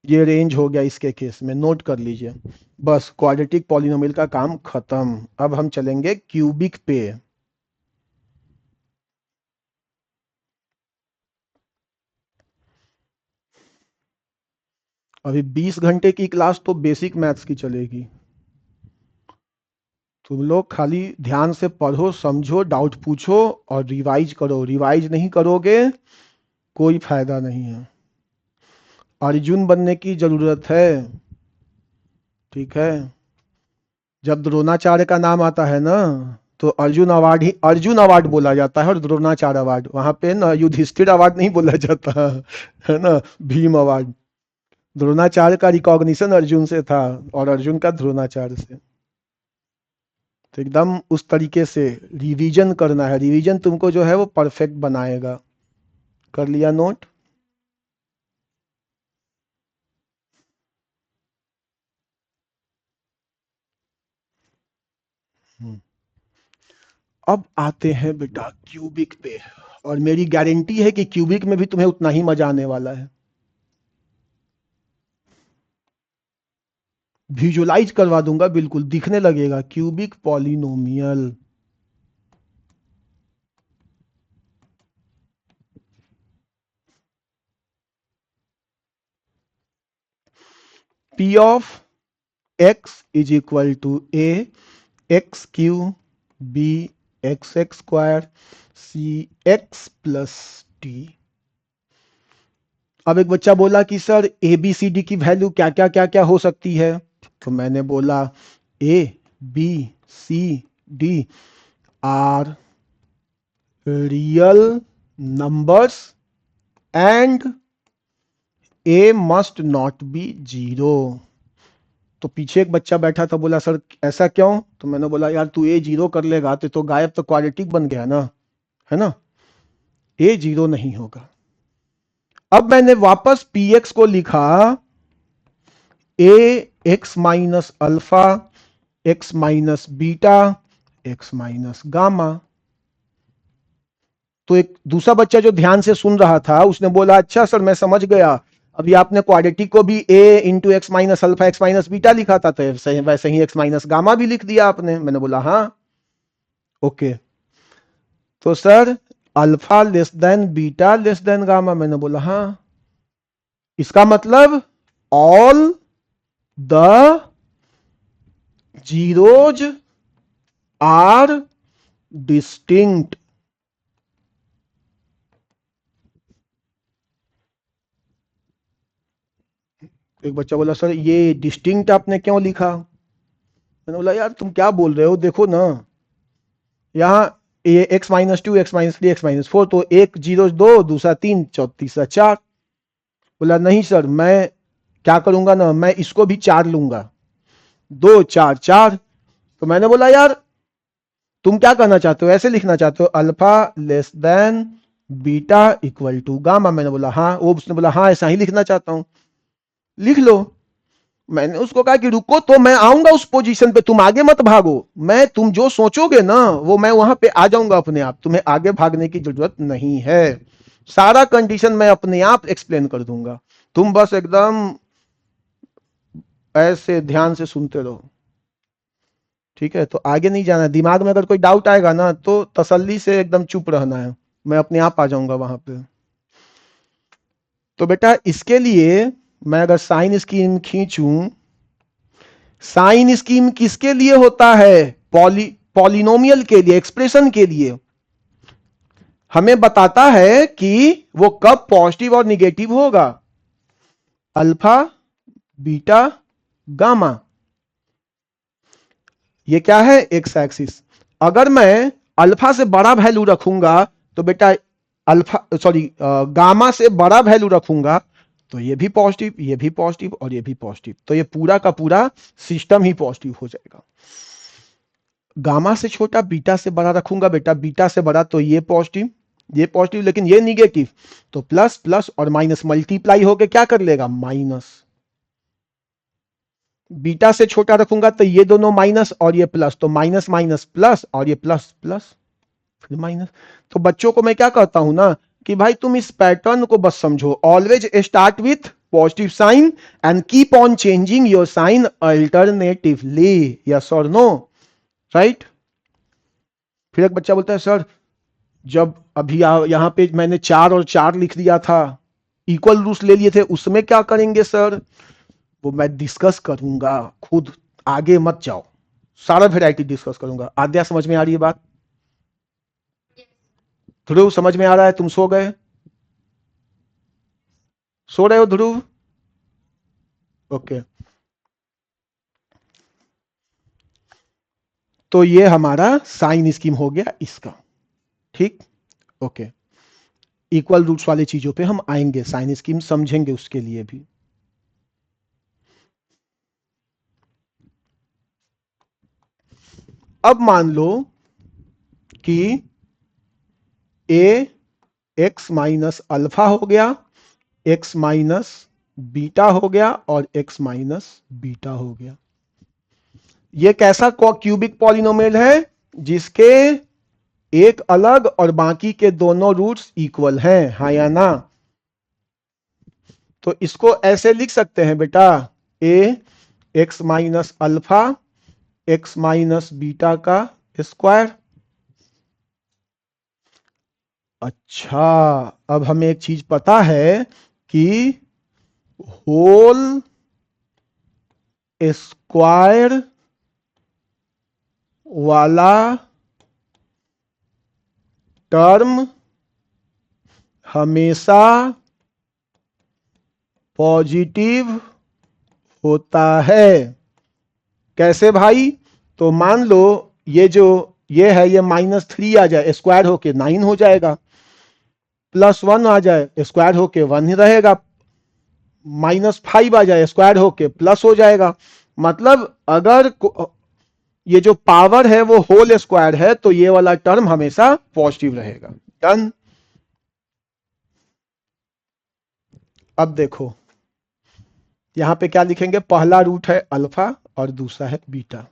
ये रेंज हो गया इसके केस में, नोट कर लीजिए। बस क्वाड्रेटिक पॉलिनोमियल का काम खत्म। अब हम चलेंगे क्यूबिक पे। अभी 20 घंटे की क्लास तो बेसिक मैथ्स की चलेगी। तुम लोग खाली ध्यान से पढ़ो, समझो, डाउट पूछो और रिवाइज करो। रिवाइज नहीं करोगे कोई फायदा नहीं है। अर्जुन बनने की जरूरत है, ठीक है? जब द्रोणाचार्य का नाम आता है ना, तो अर्जुन अवार्ड ही अर्जुन अवार्ड बोला जाता है, और द्रोणाचार्य अवार्ड वहां पे ना युधिष्ठिर अवार्ड नहीं बोला जाता है ना, भीम अवार्ड। द्रोणाचार्य का रिकॉग्निशन अर्जुन से था, और अर्जुन का द्रोणाचार्य से। तो एकदम उस तरीके से रिवीजन करना है। रिवीजन तुमको जो है वो परफेक्ट बनाएगा। कर लिया नोट? हम्म। अब आते हैं बेटा क्यूबिक पे, और मेरी गारंटी है कि क्यूबिक में भी तुम्हें उतना ही मजा आने वाला है। विजुलाइज करवा दूंगा, बिल्कुल दिखने लगेगा। Cubic polynomial. P of X is equal to A X Q B X X square C X plus D. अब एक बच्चा बोला कि sir A B C D की वैल्यू क्या क्या हो सकती है? तो मैंने बोला A B C D are real numbers and A must not be zero. तो पीछे एक बच्चा बैठा था, बोला सर ऐसा क्यों? तो मैंने बोला यार तू ए जीरो कर लेगा तो गायब, तो क्वाड्रेटिक बन गया ना, है ना? ए जीरो नहीं होगा। अब मैंने वापस पी एक्स को लिखा A X minus alpha x minus beta X minus gamma. तो एक दूसरा बच्चा जो ध्यान से सुन रहा था उसने बोला अच्छा सर मैं समझ गया, अभी आपने क्वाड्रेटिक को भी A into x minus alpha x minus beta लिखा था, तो वैसे ही एक्स माइनस गामा भी लिख दिया आपने। मैंने बोला हाँ। ओके। तो sir alpha less than beta less than gamma. मैंने बोला हाँ। इसका मतलब all the zeros are distinct. एक बच्चा बोला सर ये डिस्टिंक्ट आपने क्यों लिखा? मैंने बोला यार तुम क्या बोल रहे हो, देखो ना यहाँ ये x minus two x minus three x minus four, तो एक जीरो दो, दूसरा तीन, तीसरा चार। बोला नहीं सर मैं क्या करूंगा ना, मैं इसको भी चार लूंगा, दो चार चार। तो मैंने बोला यार तुम क्या करना चाहते हो, ऐसे लिखना चाहते हो alpha less than beta equal to gamma? मैंने बोला हाँ। वो उसने बोला हाँ ऐसा ही लिखना चाहता हूं। लिख लो। मैंने उसको कहा कि रुको तो मैं आऊंगा उस पोजीशन पे, तुम आगे मत भागो। मैं तुम जो सोचोगे ना वो मैं वहां पे आ जाऊंगा अपने आप, तुम्हें आगे भागने की जरूरत नहीं है। सारा कंडीशन मैं अपने आप एक्सप्लेन कर दूंगा, तुम बस एकदम ऐसे ध्यान से सुनते रहो, ठीक है? तो आगे नहीं जाना। दिमाग में अगर कोई डाउट आएगा ना तो तसल्ली से एकदम चुप रहना है, मैं अपने आप आ जाऊंगा वहां पे। तो बेटा इसके लिए मैं अगर साइन स्कीम खींचूं, साइन स्कीम किसके लिए होता है? पॉलिनोमियल के लिए, एक्सप्रेशन के लिए। हमें बताता है कि वो कब पॉजिटिव और निगेटिव होगा। अल्फा, बीटा, गामा, ये क्या है? X axis. अगर मैं अल्फा से बड़ा वैल्यू रखूंगा तो बेटा अल्फा सॉरी गामा से बड़ा वैल्यू रखूंगा तो ये भी पॉजिटिव, ये भी पॉजिटिव और ये भी पॉजिटिव, तो ये पूरा का पूरा सिस्टम ही पॉजिटिव हो जाएगा। गामा से छोटा बीटा से बड़ा रखूंगा बेटा, बीटा से बड़ा तो ये पॉजिटिव, ये पॉजिटिव, लेकिन ये निगेटिव, तो प्लस प्लस और माइनस मल्टीप्लाई होके क्या कर लेगा? माइनस। बीटा से छोटा रखूंगा तो ये दोनों माइनस और ये प्लस, तो माइनस माइनस प्लस और ये प्लस प्लस फिर माइनस। तो बच्चों को मैं क्या कहता हूं ना कि भाई तुम इस पैटर्न को बस समझो, always start with positive sign and keep on changing your sign alternatively, yes और नो, राइट। फिर एक बच्चा बोलता है सर जब अभी यहां पे मैंने 4 और 4 लिख दिया था, इक्वल रूट्स ले लिए थे, उसमें क्या करेंगे सर? वो मैं डिस्कस करूंगा, खुद आगे मत जाओ, सारा वेराइटी डिस्कस करूंगा। आद्या समझ में आ रही है बात? ध्रुव समझ में आ रहा है? तुम सो गए? सो रहे हो ध्रुव? ओके। तो ये हमारा साइन स्कीम हो गया इसका, ठीक। ओके, इक्वल रूट्स वाली चीजों पे हम आएंगे, साइन स्कीम समझेंगे उसके लिए भी। अब मान लो कि ए एक्स माइनस अल्फा हो गया, एक्स माइनस बीटा हो गया और एक्स माइनस बीटा हो गया। ये कैसा क्यूबिक पॉलिनोमियल है? जिसके एक अलग और बाकी के दोनों रूट्स इक्वल हैं, हाँ या ना? तो इसको ऐसे लिख सकते हैं बेटा, A X minus alpha x minus beta का स्क्वायर। अच्छा, अब हमें एक चीज पता है कि होल स्क्वायर वाला टर्म हमेशा पॉजिटिव होता है। कैसे भाई? तो मान लो ये जो ये है, ये -3 आ जाए स्क्वायर होके 9 हो जाएगा, +1 आ जाए स्क्वायर होके 1 ही रहेगा, -5 आ जाए स्क्वायर होके प्लस हो जाएगा। मतलब अगर ये जो पावर है वो होल स्क्वायर है तो ये वाला टर्म हमेशा पॉजिटिव रहेगा। डन। अब देखो यहां पे क्या लिखेंगे? पहला रूट है अल्फा और दूसरा है beta.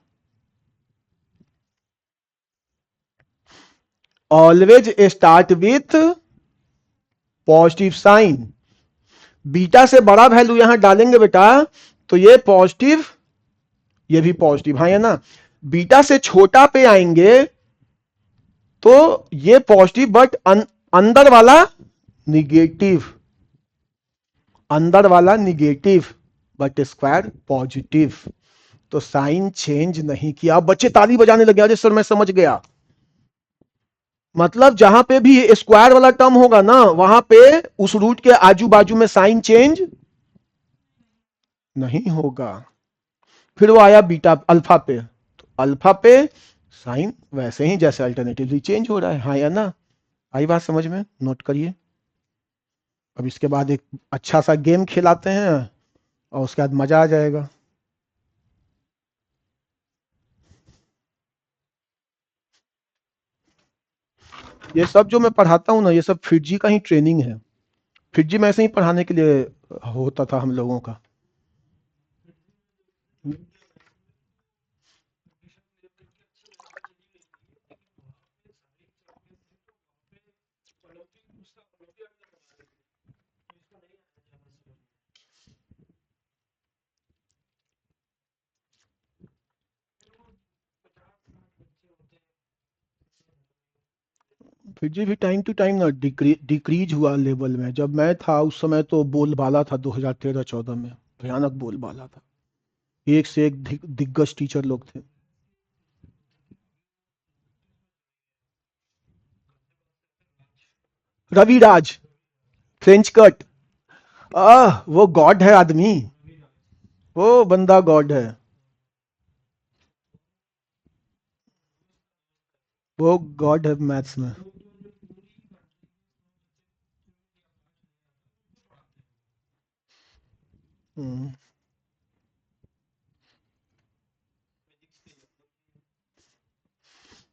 Always start with positive sign. Beta से बड़ा वैल्यू यहां डालेंगे बेटा तो ये पॉजिटिव, ये भी पॉजिटिव, हाँ या ना? बीटा से छोटा पे आएंगे तो ये पॉजिटिव बट अंदर वाला निगेटिव, अंदर वाला निगेटिव बट स्क्वायर पॉजिटिव। तो साइन चेंज नहीं किया। अब बच्चे ताली बजाने लगे, अरे सर मैं समझ गया। मतलब जहां पे भी स्क्वायर वाला टर्म होगा ना वहां पे उस रूट के आजू बाजू में साइन चेंज नहीं होगा। फिर वो आया बीटा अल्फा पे, तो अल्फा पे साइन वैसे ही जैसे अल्टरनेटिवली चेंज हो रहा है, हाँ या ना? आई बात समझ में? नोट करिए। अब इसके बाद एक अच्छा सा गेम खिलाते हैं और उसके बाद मजा आ जाएगा। ये सब जो मैं पढ़ाता हूँ ना ये सब फिटजी का ही ट्रेनिंग है। फिटजी में ऐसे ही पढ़ाने के लिए होता था हम लोगों का। फिर भी टाइम टू टाइम ना डिक्रीज हुआ लेवल में। जब मैं था उस समय तो बोलबाला था, 2013-14 में भयानक बोलबाला था, एक से एक दिग्गज टीचर लोग थे। रविराज, फ्रेंच कट, वो गॉड है आदमी, वो बंदा गॉड है, वो गॉड है मैथ्स में। हम्म,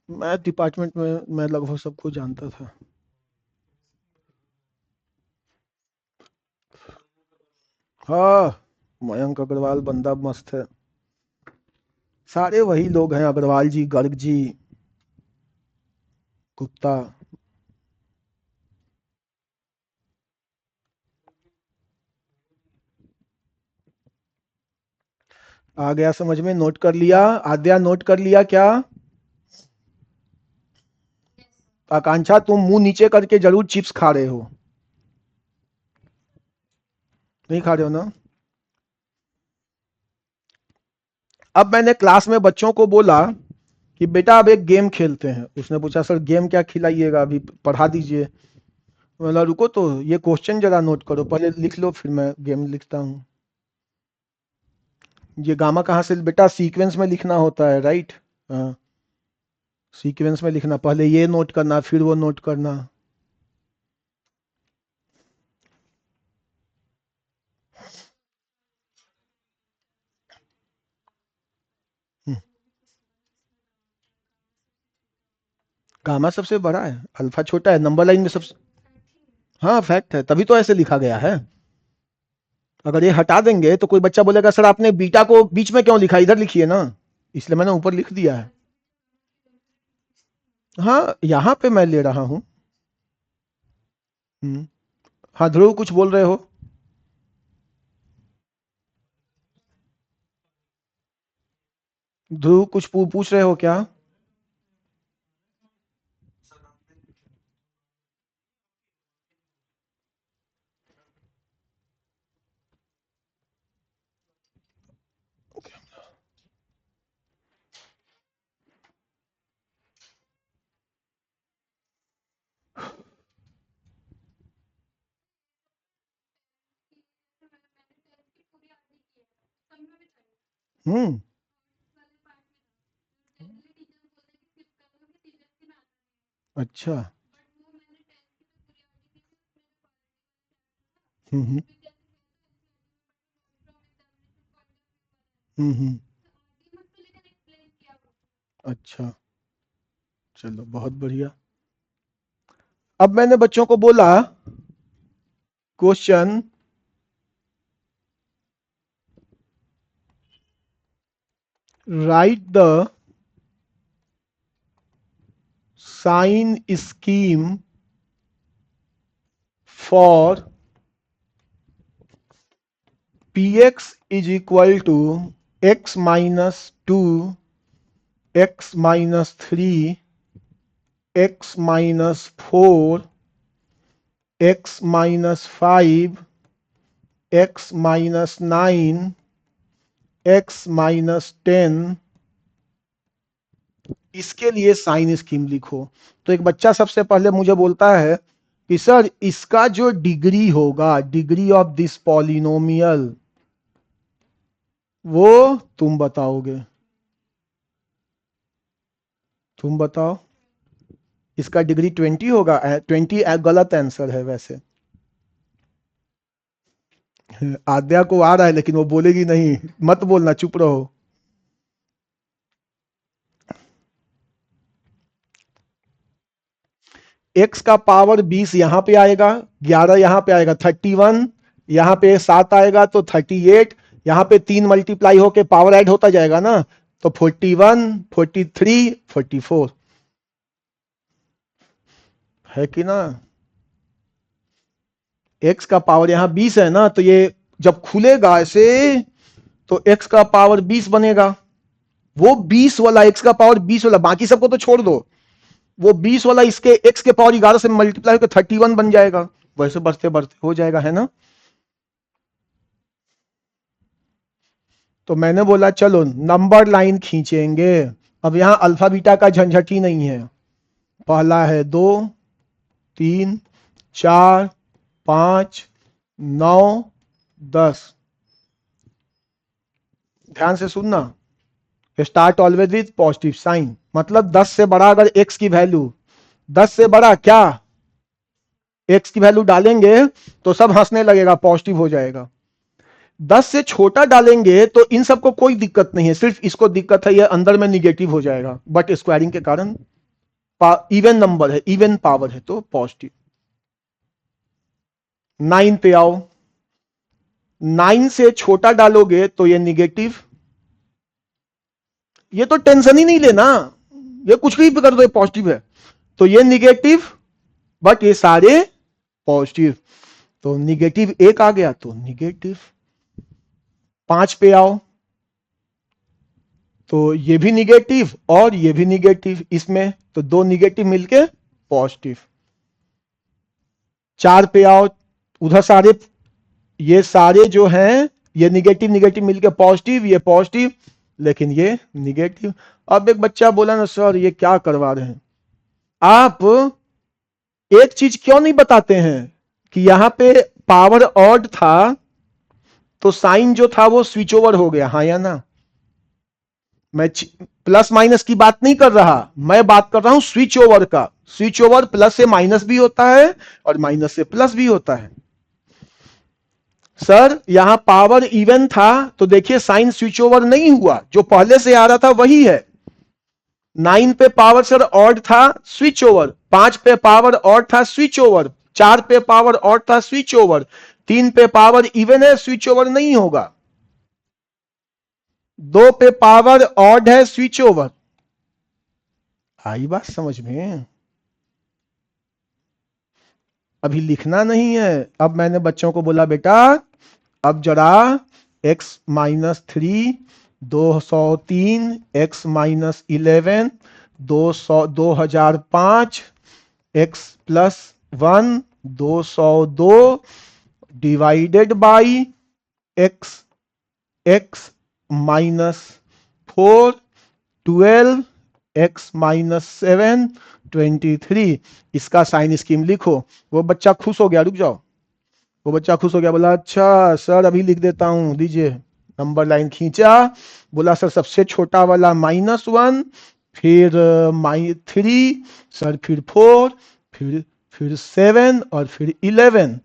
मैथ डिपार्टमेंट में मैं लगभग सबको जानता था। हाँ, मयंक अग्रवाल बंदा मस्त है। सारे वही लोग हैं, अग्रवाल जी, गर्ग जी, गुप्ता। आ गया समझ में, नोट कर लिया? आद्या नोट कर लिया क्या? आकांक्षा तुम मुंह नीचे करके जरूर चिप्स खा रहे हो, नहीं खा रहे हो ना? अब मैंने क्लास में बच्चों को बोला कि बेटा अब एक गेम खेलते हैं। उसने पूछा सर गेम क्या खिलाइएगा, अभी पढ़ा दीजिए। मैं बोला रुको तो ये क्वेश्चन जरा नोट करो, पहले लिख लो फिर मैं गेम लिखता हूँ। ये गामा कहाँ से बेटा? सीक्वेंस में लिखना होता है, राइट? हाँ, सीक्वेंस में लिखना, पहले ये नोट करना फिर वो नोट करना। हम्म, गामा सबसे बड़ा है, अल्फा छोटा है, नंबर लाइन में सबसे। हाँ फैक्ट है, तभी तो ऐसे लिखा गया है। अगर ये हटा देंगे तो कोई बच्चा बोलेगा सर आपने बीटा को बीच में क्यों लिखा, इधर लिखिए ना। इसलिए मैंने ऊपर लिख दिया है। हाँ यहाँ पे मैं ले रहा हूँ। हम्म, हाँ ध्रुव कुछ बोल रहे हो? ध्रुव कुछ पूछ रहे हो क्या? हम्म, अच्छा। हम्म, हम्म, अच्छा, चलो बहुत बढ़िया। अब मैंने बच्चों को बोला question, write the sign scheme for px is equal to x minus 2, x minus 3, x minus 4, x minus 5, x minus 9, x minus 10। इसके लिए साइन स्कीम लिखो। तो एक बच्चा सबसे पहले मुझे बोलता है कि सर इसका जो डिग्री होगा, डिग्री ऑफ दिस पॉलिनोमियल, वो तुम बताओगे। तुम बताओ। इसका डिग्री 20 होगा। 20 गलत आंसर है वैसे। आद्या को आ रहा है लेकिन वो बोलेगी नहीं, मत बोलना, चुप रहो। एक्स का पावर 20 यहां पे आएगा, 11 यहां पे आएगा, 31 यहां पे 7 आएगा तो 38, यहां पे 3 मल्टीप्लाई होके पावर ऐड होता जाएगा ना, तो 41, 43, 44 है कि ना? एक्स का पावर यहां 20 है ना, तो ये जब खुलेगा ऐसे तो एक्स का पावर 20 बनेगा। वो 20 वाला, एक्स का पावर 20 वाला, बाकी सबको तो छोड़ दो। वो 20 वाला इसके x के पावर 11 से मल्टीप्लाई होकर 31 बन जाएगा, वैसे बढ़ते बढ़ते हो जाएगा, है ना। तो मैंने बोला चलो नंबर लाइन खींचेंगे। अब यहां अल्फा बीटा का झंझट ही नहीं है। पहला है 2, 3, 4, 5, 9, 10। ध्यान से सुनना, start always with positive sign, मतलब 10 से बड़ा अगर x की वैल्यू, 10 से बड़ा क्या x की वैल्यू डालेंगे तो सब हंसने लगेगा, पॉजिटिव हो जाएगा। 10 से छोटा डालेंगे तो इन सबको कोई दिक्कत नहीं है, सिर्फ इसको दिक्कत है, ये अंदर में निगेटिव हो जाएगा, बट स्क्वायरिंग के कारण इवन नंबर है, इवन पावर है तो पॉजिटिव। 9 पे आओ, 9 से छोटा डालोगे तो ये निगेटिव। ये तो टेंशन ही नहीं लेना, ये कुछ भी कर दो पॉजिटिव है, तो ये निगेटिव, बट ये सारे पॉजिटिव, तो निगेटिव एक आ गया तो निगेटिव। 5 पे आओ, तो ये भी निगेटिव और ये भी निगेटिव, इसमें तो दो निगेटिव मिलके पॉजिटिव। 4 पे आओ, उधर सारे, ये सारे जो हैं ये निगेटिव निगेटिव मिलके पॉजिटिव, ये पॉजिटिव, लेकिन ये निगेटिव। अब एक बच्चा बोला ना सर ये क्या करवा रहे हैं आप, एक चीज क्यों नहीं बताते हैं कि यहां पे पावर ऑड था तो साइन जो था वो स्विच ओवर हो गया, हाँ या ना। मैं प्लस माइनस की बात नहीं कर रहा, मैं बात कर रहा हूं स्विच ओवर का। स्विच ओवर प्लस से माइनस भी होता है और माइनस से प्लस भी होता है। सर यहां पावर इवन था तो देखिए साइन स्विच ओवर नहीं हुआ, जो पहले से आ रहा था वही है। 9 पे पावर सर ऑड था, स्विच ओवर। 5 पे पावर ऑड था, स्विच ओवर। 4 पे पावर ऑड था, स्विच ओवर। 3 पे पावर इवन है, स्विच ओवर नहीं होगा। 2 पे पावर ऑड है, स्विच ओवर। आई बात समझ में? अभी लिखना नहीं है। अब मैंने बच्चों को बोला बेटा अब जरा x-3, 203, x-11, 2005, x+1, 202 divided by x, x-4, 12, x-7, 23। इसका साइन स्कीम लिखो। वो बच्चा खुश हो गया, रुक जाओ। वो बच्चा खुश हो गया, बोला अच्छा सर अभी लिख देता हूं, दीजिए। नंबर लाइन खींचा, बोला सर सबसे छोटा वाला -1, फिर -3, सर फिर 4, फिर 7 और फिर 11।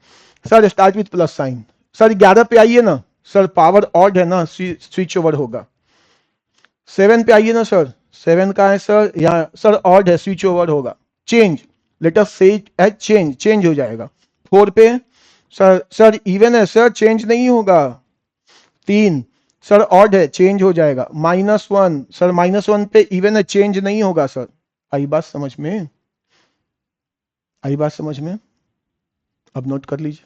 Sir start with plus sign. Sir 11 पे आइए ना, सर पावर ऑड है ना, स्विच ओवर होगा। 7 पे आइए ना सर, 7 का है सर, यहाँ सर ऑड है, स्विच ओवर होगा। Change, late us say it as change, change हो जाएगा। 4 पे सर इवन है सर, चेंज नहीं होगा। 3 सर ऑड है, चेंज हो जाएगा। -1 सर, -1 पे इवन है, चेंज नहीं होगा सर। आई बात समझ में? आई बात समझ में? अब नोट कर लीजिए।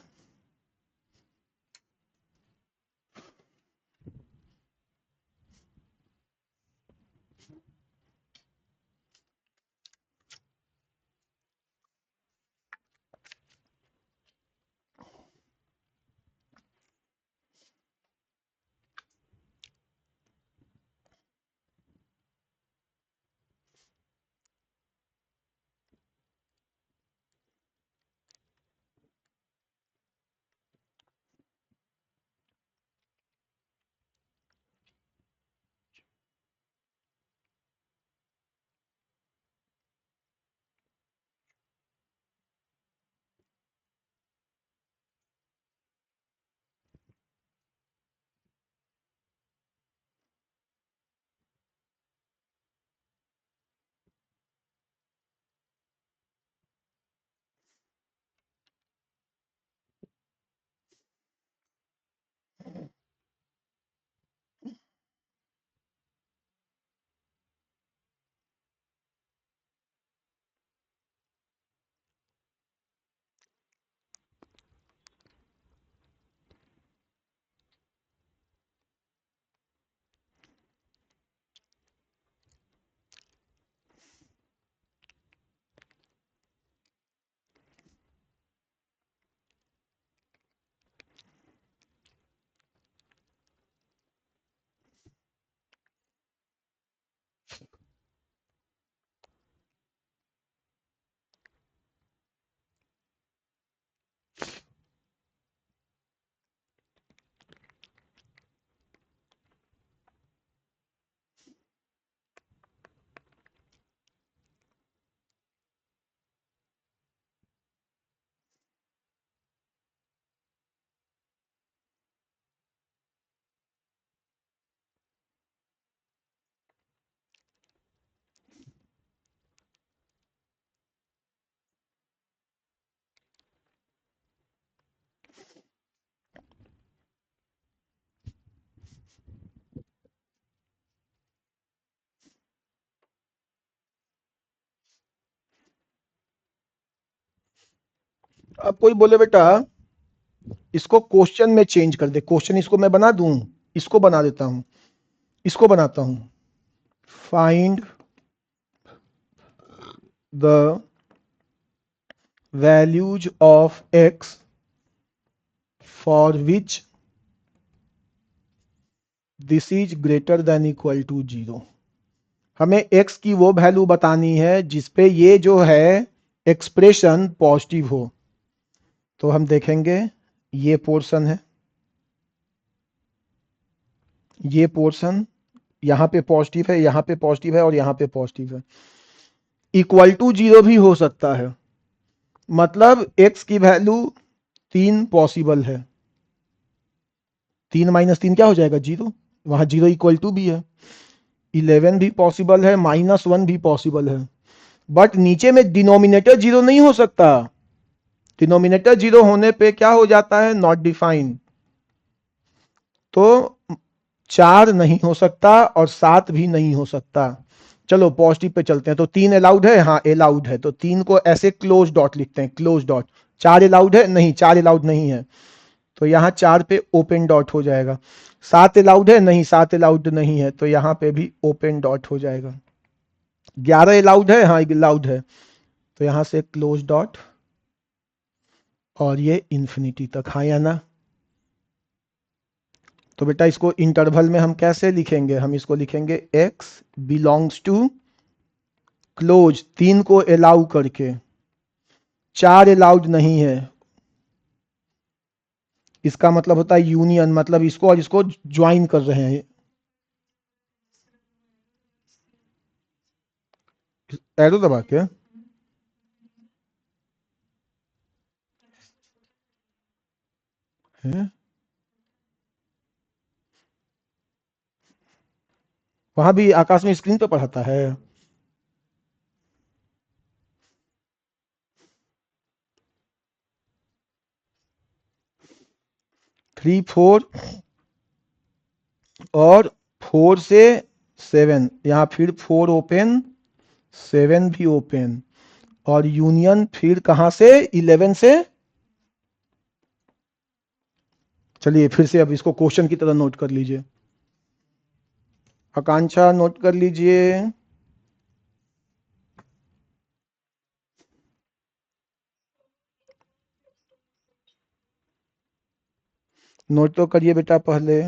अब कोई बोले बेटा इसको क्वेश्चन में चेंज कर दे, क्वेश्चन इसको मैं बना दूं, इसको बना देता हूं, इसको बनाता हूं, find the values of X for which this is greater than equal to zero. हमें x की वो वैल्यू बतानी है जिसपे ये जो है एक्सप्रेशन पॉजिटिव हो। तो हम देखेंगे ये पोर्शन है, ये पोर्शन यहां पे पॉजिटिव है, यहां पे पॉजिटिव है और यहां पे पॉजिटिव है। इक्वल टू जीरो भी हो सकता है, मतलब x की वैल्यू 3 पॉसिबल है। 3 माइनस 3 क्या हो जाएगा? जीरो। वहां जीरो इक्वल टू भी है। 11 भी पॉसिबल है, -1 भी पॉसिबल है। बट नीचे में डिनोमिनेटर जीरो नहीं हो सकता। डिनोमिनेटर जीरो होने पे क्या हो जाता है? Not defined. तो 4 नहीं हो सकता और 7 भी नहीं हो सकता। चलो पॉजिटिव पे चलते हैं। तो 3 अलाउड है, हाँ अलाउड है, तो 3 को ऐसे क्लोज डॉट लिखते हैं, क्लोज डॉट। 4 अलाउड है? नहीं, 4 अलाउड नहीं है, तो यहां 4 पे ओपन डॉट हो जाएगा। 7 अलाउड है? नहीं, 7 अलाउड नहीं है, तो यहां पे भी ओपन डॉट हो जाएगा। 11 अलाउड है? हाँ अलाउड है, तो यहां से क्लोज डॉट और ये इंफिनिटी तक, हाँ या ना? तो बेटा इसको इंटरवल में हम कैसे लिखेंगे? हम इसको लिखेंगे x बिलोंग्स टू क्लोज, 3 को अलाउ करके, 4 अलाउड नहीं है। इसका मतलब होता है यूनियन, मतलब इसको और इसको ज्वाइन कर रहे हैं, एरो दबा के। हैं? वहां भी आकाश में स्क्रीन पे पढ़ाता है। 3 4 और 4 से 7, यहाँ फिर 4 ओपन, 7 भी ओपन, और यूनियन फिर कहां से? 11 से। चलिए फिर से अब इसको क्वेश्चन की तरह नोट कर लीजिए। आकांक्षा नोट कर लीजिए। नोट तो करिए बेटा पहले।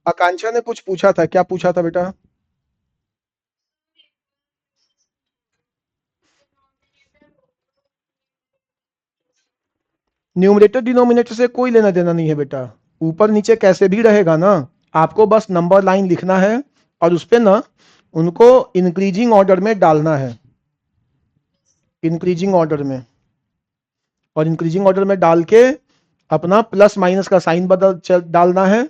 आकांक्षा ने कुछ पूछा था, क्या पूछा था बेटा? न्यूमरेटर डिनोमिनेटर से कोई लेना देना नहीं है बेटा, ऊपर नीचे कैसे भी रहेगा ना, आपको बस नंबर लाइन लिखना है और उस पे ना उनको इंक्रीजिंग ऑर्डर में डालना है, इंक्रीजिंग ऑर्डर में, और इंक्रीजिंग ऑर्डर में डाल के अपना प्लस माइनस का साइन डालना है।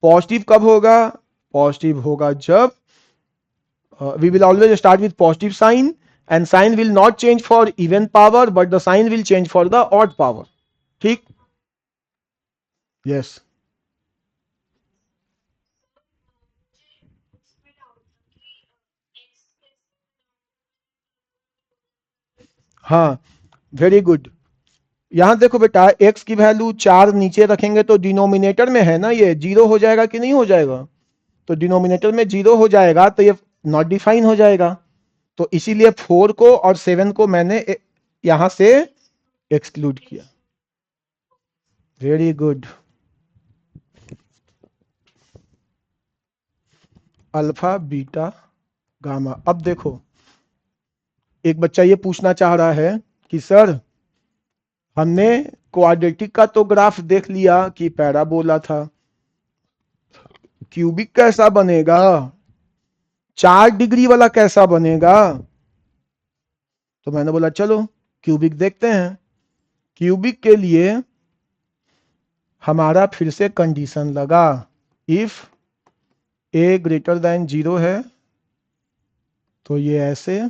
पॉजिटिव कब होगा? पॉजिटिव होगा जब we will always start with positive sign, and sign will not change for even power but the sign will change for the odd power. ठीक? Yes. हाँ, वेरी गुड। यहां देखो बेटा, x की वैल्यू 4 नीचे रखेंगे तो डिनोमिनेटर में है ना, ये जीरो हो जाएगा कि नहीं हो जाएगा? तो डिनोमिनेटर में जीरो हो जाएगा तो ये नॉट डिफाइन हो जाएगा, तो इसीलिए 4 को और 7 को मैंने यहां से एक्सक्लूड किया। Very good. Alpha beta gamma. अब देखो, एक बच्चा ये पूछना चाह रहा है कि सर हमने क्वाड्रेटिक का तो ग्राफ देख लिया कि पैराबोला था, क्यूबिक कैसा बनेगा, 4 डिग्री वाला कैसा बनेगा? तो मैंने बोला चलो क्यूबिक देखते हैं। क्यूबिक के लिए हमारा फिर से कंडीशन लगा, इफ ए ग्रेटर देन 0 है तो ये ऐसे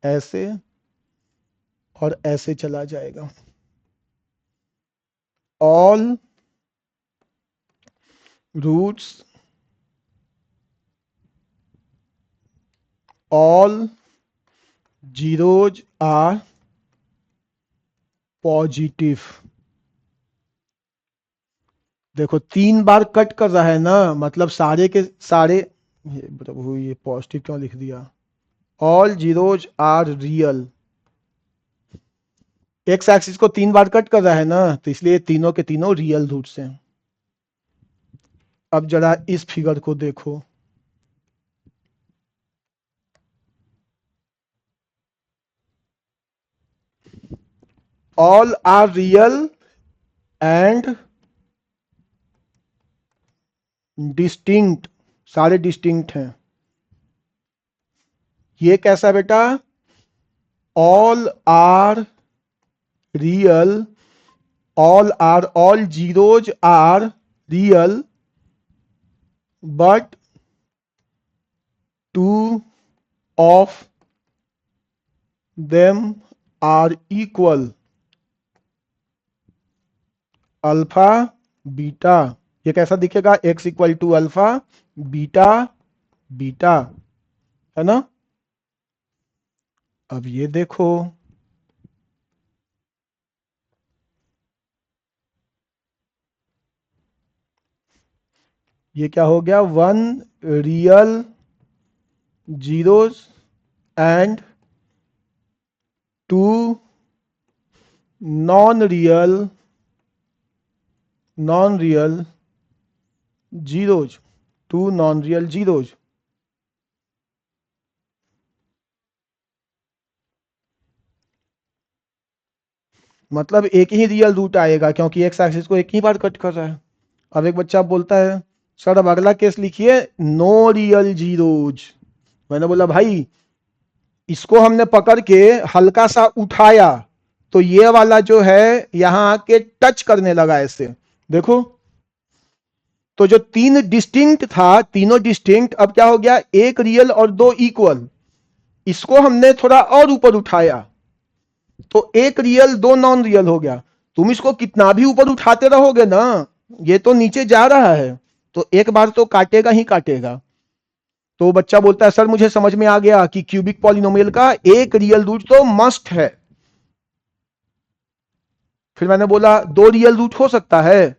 ऐसे और ऐसे चला जाएगा। All roots, all zeros are positive. देखो 3 बार कट कर रहा है ना, मतलब सारे के सारे, ये पॉजिटिव क्यों लिख दिया? All zeros are real. X axis को 3 बार कट कर रहा है ना, तो इसलिए तीनों के तीनों रियल रूट्स हैं। अब जरा इस फिगर को देखो, all are real and distinct, सारे डिस्टिंक्ट हैं। ये कैसा बेटा? All are real, all zeros are real but 2 of them are equal, alpha beta. ये कैसा दिखेगा? x equal to alpha beta beta, है ना? अब ये देखो, ये क्या हो गया? 1 real zeros and 2 non real zeros, 2 non real zeros. मतलब एक ही रियल रूट आएगा क्योंकि एक्स एक्सिस को एक ही बार कट कर रहा है। अब एक बच्चा बोलता है सर अब अगला केस लिखिए, नो रियल जीरोज। मैंने बोला भाई इसको हमने पकड़ के हल्का सा उठाया तो ये वाला जो है यहां आके टच करने लगा ऐसे, देखो। तो जो 3 डिस्टिंक्ट था, तीनों डिस्टिंक्ट, अब क्या हो गया? एक रियल और 2 इक्वल। इसको हमने थोड़ा और ऊपर उठाया तो एक रियल 2 नॉन रियल हो गया। तुम इसको कितना भी ऊपर उठाते रहोगे ना, ये तो नीचे जा रहा है, तो एक बार तो काटेगा ही काटेगा। तो बच्चा बोलता है सर मुझे समझ में आ गया कि क्यूबिक पॉलिनोमियल का एक रियल रूट तो मस्ट है। फिर मैंने बोला 2 रियल रूट हो सकता है?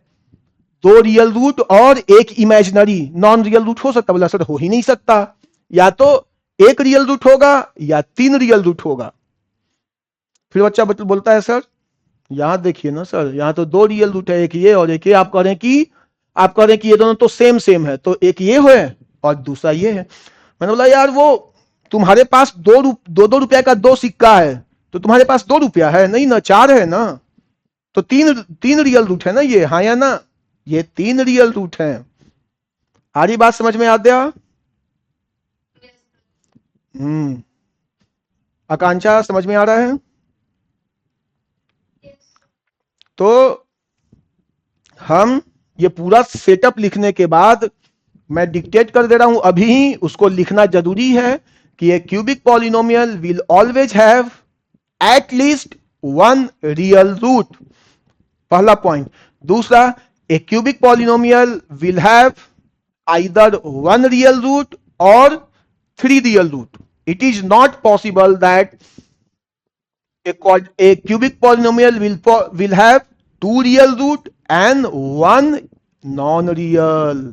2 रियल रूट और एक इमेजिनरी नॉन रियल रूट हो सकता? बोला सर हो ही नहीं सकता, या तो एक रियल रूट होगा या 3 रियल रूट होगा। फिर बच्चा बोलता है सर यहाँ देखिए ना सर, यहाँ तो दो रियल रूट है, एक ये और एक ये। आप कह रहे हैं कि ये दोनों तो सेम सेम है, तो एक ये है और दूसरा ये है। मैंने बोला यार वो तुम्हारे पास दो दो रुपया का दो सिक्का है, तो तुम्हारे पास 2 रुपया है नहीं ना, 4 है ना, तो तीन तीन रियल रूट है ना ये, हाँ या ना? ये 3 रियल रूट है। आ रही बात समझ में आ गया? हम्म। आकांक्षा समझ में आ रहा है? तो हम ये पूरा सेटअप लिखने के बाद मैं डिक्टेट कर दे रहा हूं अभी ही, उसको लिखना जरूरी है कि a cubic polynomial will always have at least one real root, पहला पॉइंट। दूसरा, a cubic polynomial will have either one real root और 3 real root. It is not possible that a cubic polynomial will have 2 real root and one non-real।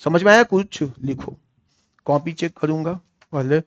समझ में आया? कुछ लिखो, copy check करूंगा पहले।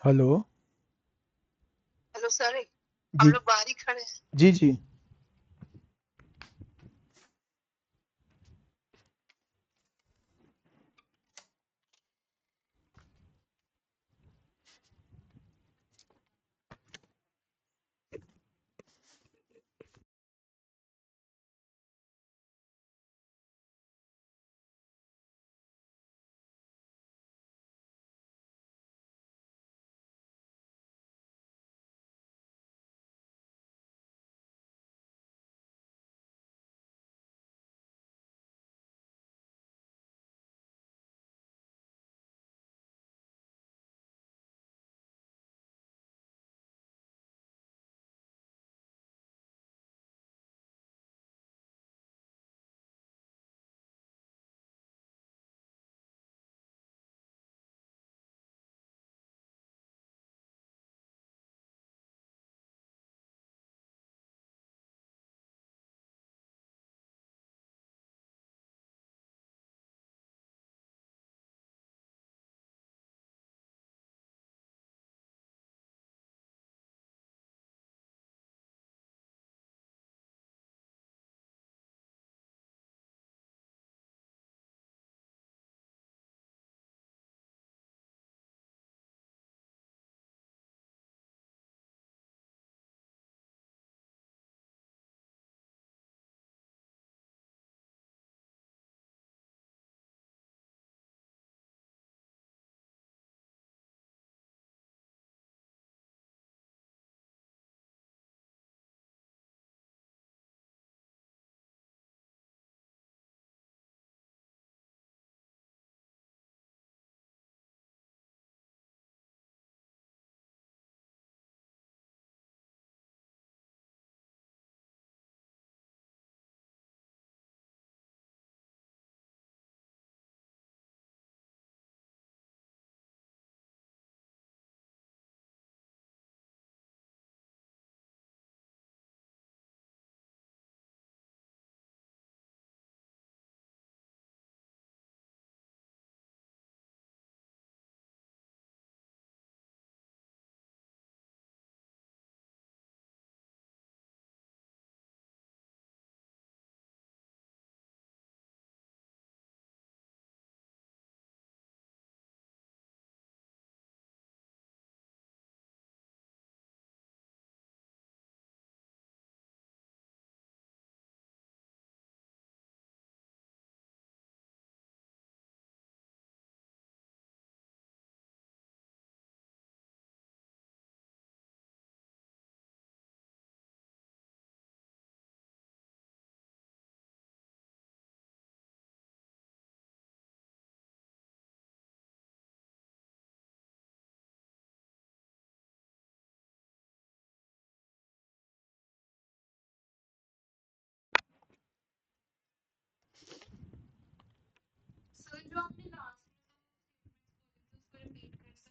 हेलो। हेलो सर, हम जी लोग बाहर ही खड़े हैं। जी जी।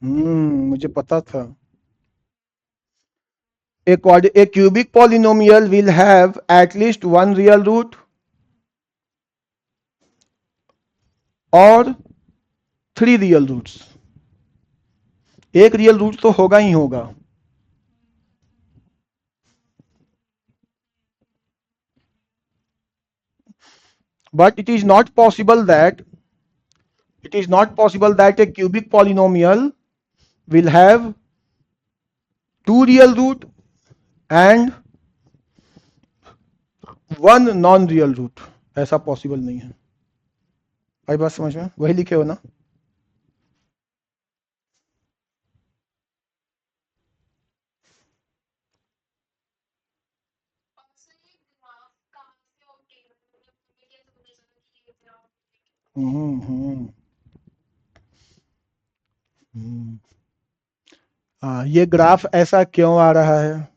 मुझे पता था. A cubic polynomial will have at least one real root और 3 रियल रूट्स. एक रियल रूट तो होगा ही होगा. But it is not possible that a cubic polynomial will have 2 real root and 1 non real root. ऐसा possible नहीं है. आई बात समझ में? वही लिखे हो ना? ये ग्राफ ऐसा क्यों आ रहा है,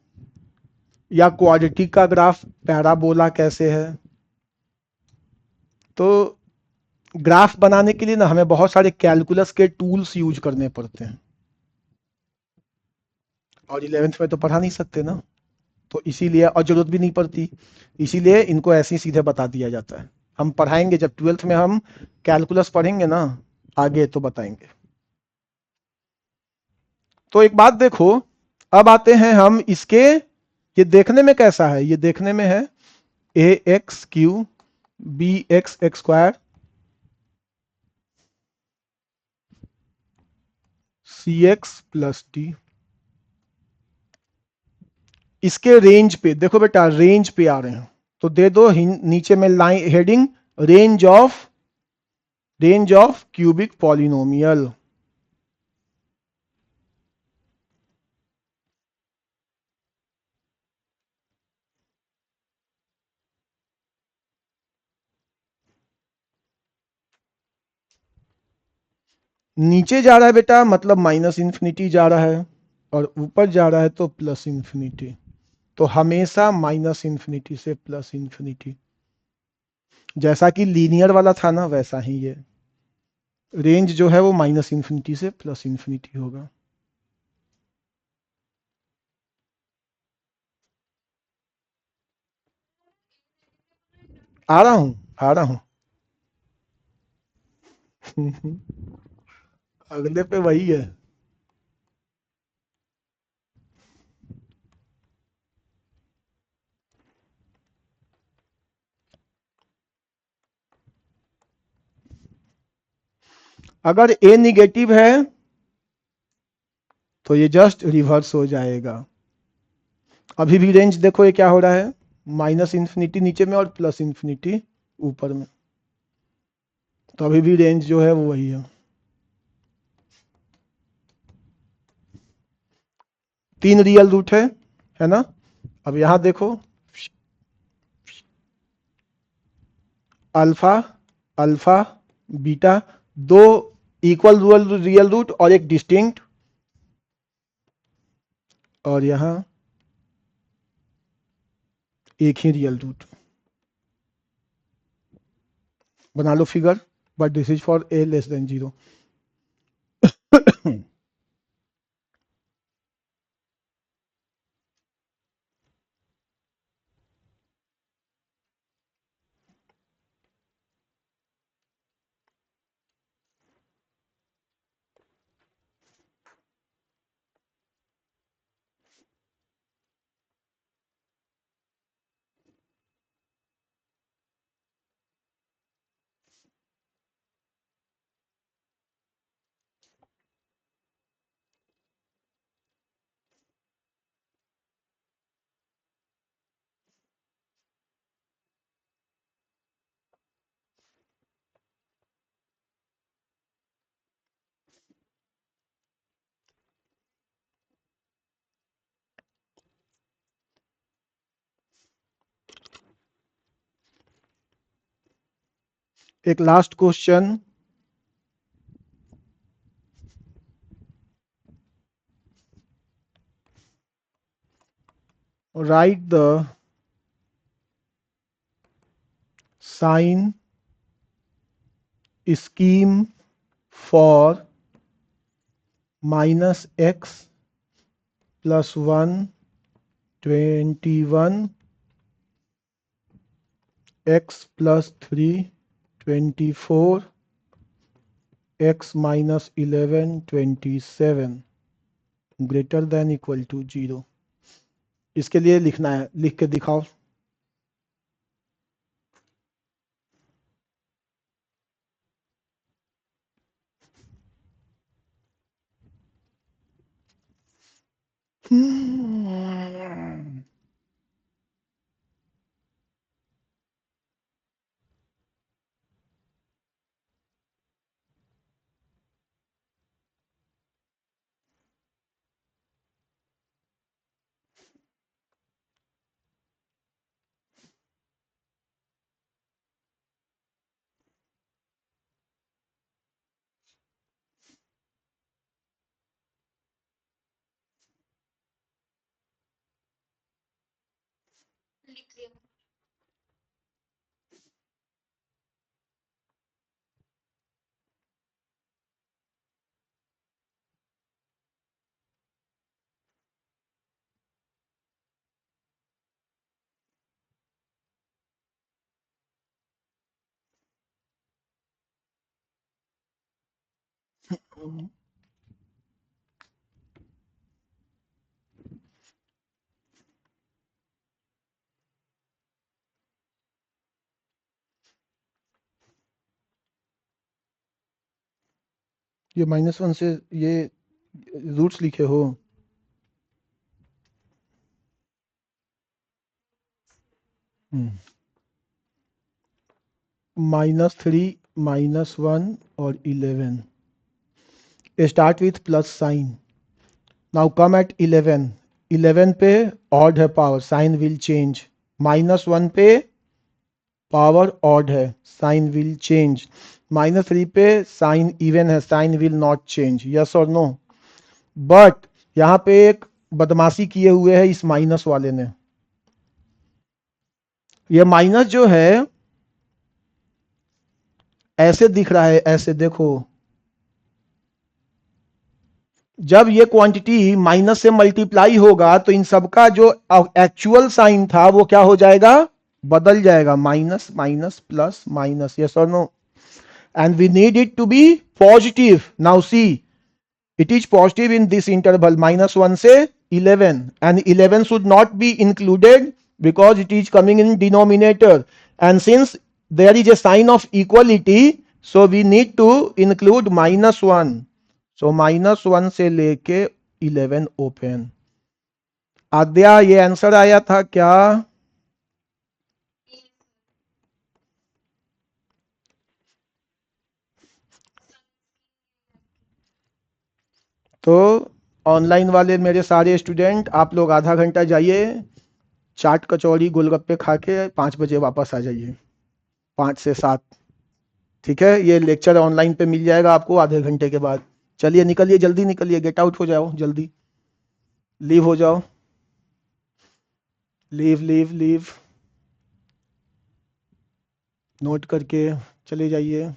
या क्वाड्रेटिक का ग्राफ पैराबोला कैसे है? तो ग्राफ बनाने के लिए ना हमें बहुत सारे कैलकुलस के टूल्स यूज करने पड़ते हैं, और 11th में तो पढ़ा नहीं सकते ना, तो इसीलिए, और जरूरत भी नहीं पड़ती, इसीलिए इनको ऐसे ही सीधे बता दिया जाता है. हम पढ़ाएंगे जब 12th में हम कैलकुलस पढ़ेंगे ना आगे, तो बताएंगे. तो एक बात देखो, अब आते हैं हम इसके, ये देखने में कैसा है? ये देखने में है A X Q B X X square C X plus D. इसके रेंज पे देखो बेटा, रेंज पे आ रहे हैं तो दे दो नीचे में line heading, range of cubic polynomial. नीचे जा रहा है बेटा मतलब माइनस इन्फिनिटी जा रहा है, और ऊपर जा रहा है तो प्लस इन्फिनिटी. तो हमेशा माइनस इन्फिनिटी से प्लस इन्फिनिटी. जैसा कि लीनियर वाला था ना, वैसा ही ये रेंज जो है वो माइनस इन्फिनिटी से प्लस इन्फिनिटी होगा. आ रहा हूं, आ रहा हूं. अगले पे वही है. अगर ए निगेटिव है तो ये जस्ट रिवर्स हो जाएगा. अभी भी रेंज देखो ये क्या हो रहा है, माइनस इन्फिनिटी नीचे में और प्लस इन्फिनिटी ऊपर में. तो अभी भी रेंज जो है वो वही है. 3 रियल रूट है ना? अब यहां देखो, अल्फा अल्फा बीटा, दो इक्वल रियल रूट और एक डिस्टिंक्ट, और यहां एक ही रियल रूट. बना लो figure, but this is for A less than 0. एक last question, write the sine scheme for minus x plus 1 21 x plus 3 24 x minus 11 27 greater than equal to 0। इसके लिए लिखना है, लिख के दिखाओ। लिख लिया। ये -1 से ये रूट्स लिखे हो? -3 -1 और 11 start with plus sign. Now come at 11। 11 पे ऑड है पावर, साइन विल चेंज। -1 पे पावर ऑड है, साइन विल चेंज। -3 पे साइन इवन है, sign will not change. Yes और नो? बट यहां पे एक बदमाशी किए हुए है इस माइनस वाले ने। ये माइनस जो है ऐसे दिख रहा है, ऐसे देखो। जब ये क्वांटिटी माइनस से मल्टीप्लाई होगा तो इन सबका जो एक्चुअल साइन था वो क्या हो जाएगा? बदल जाएगा। Minus minus plus minus. Yes और no? And we need it to be positive. Now see, it is positive in this interval -1 से 11, and 11 should not be included because it is coming in denominator, and since there is a sign of equality, so we need to include -1. so -1 से लेके 11 open. आद्या, ये answer आया था क्या? तो online वाले मेरे सारे स्टूडेंट, आप लोग आधा घंटा जाइए, चाट कचौड़ी गोलगप्पे खा के 5 बजे वापस आ जाइए, 5 से 7। ठीक है, ये लेक्चर ऑनलाइन पे मिल जाएगा आपको आधे घंटे के बाद। चलिए निकलिए, जल्दी निकलिए, गेट आउट हो जाओ, जल्दी लीव हो जाओ। लीव लीव लीव, नोट करके चले जाइए।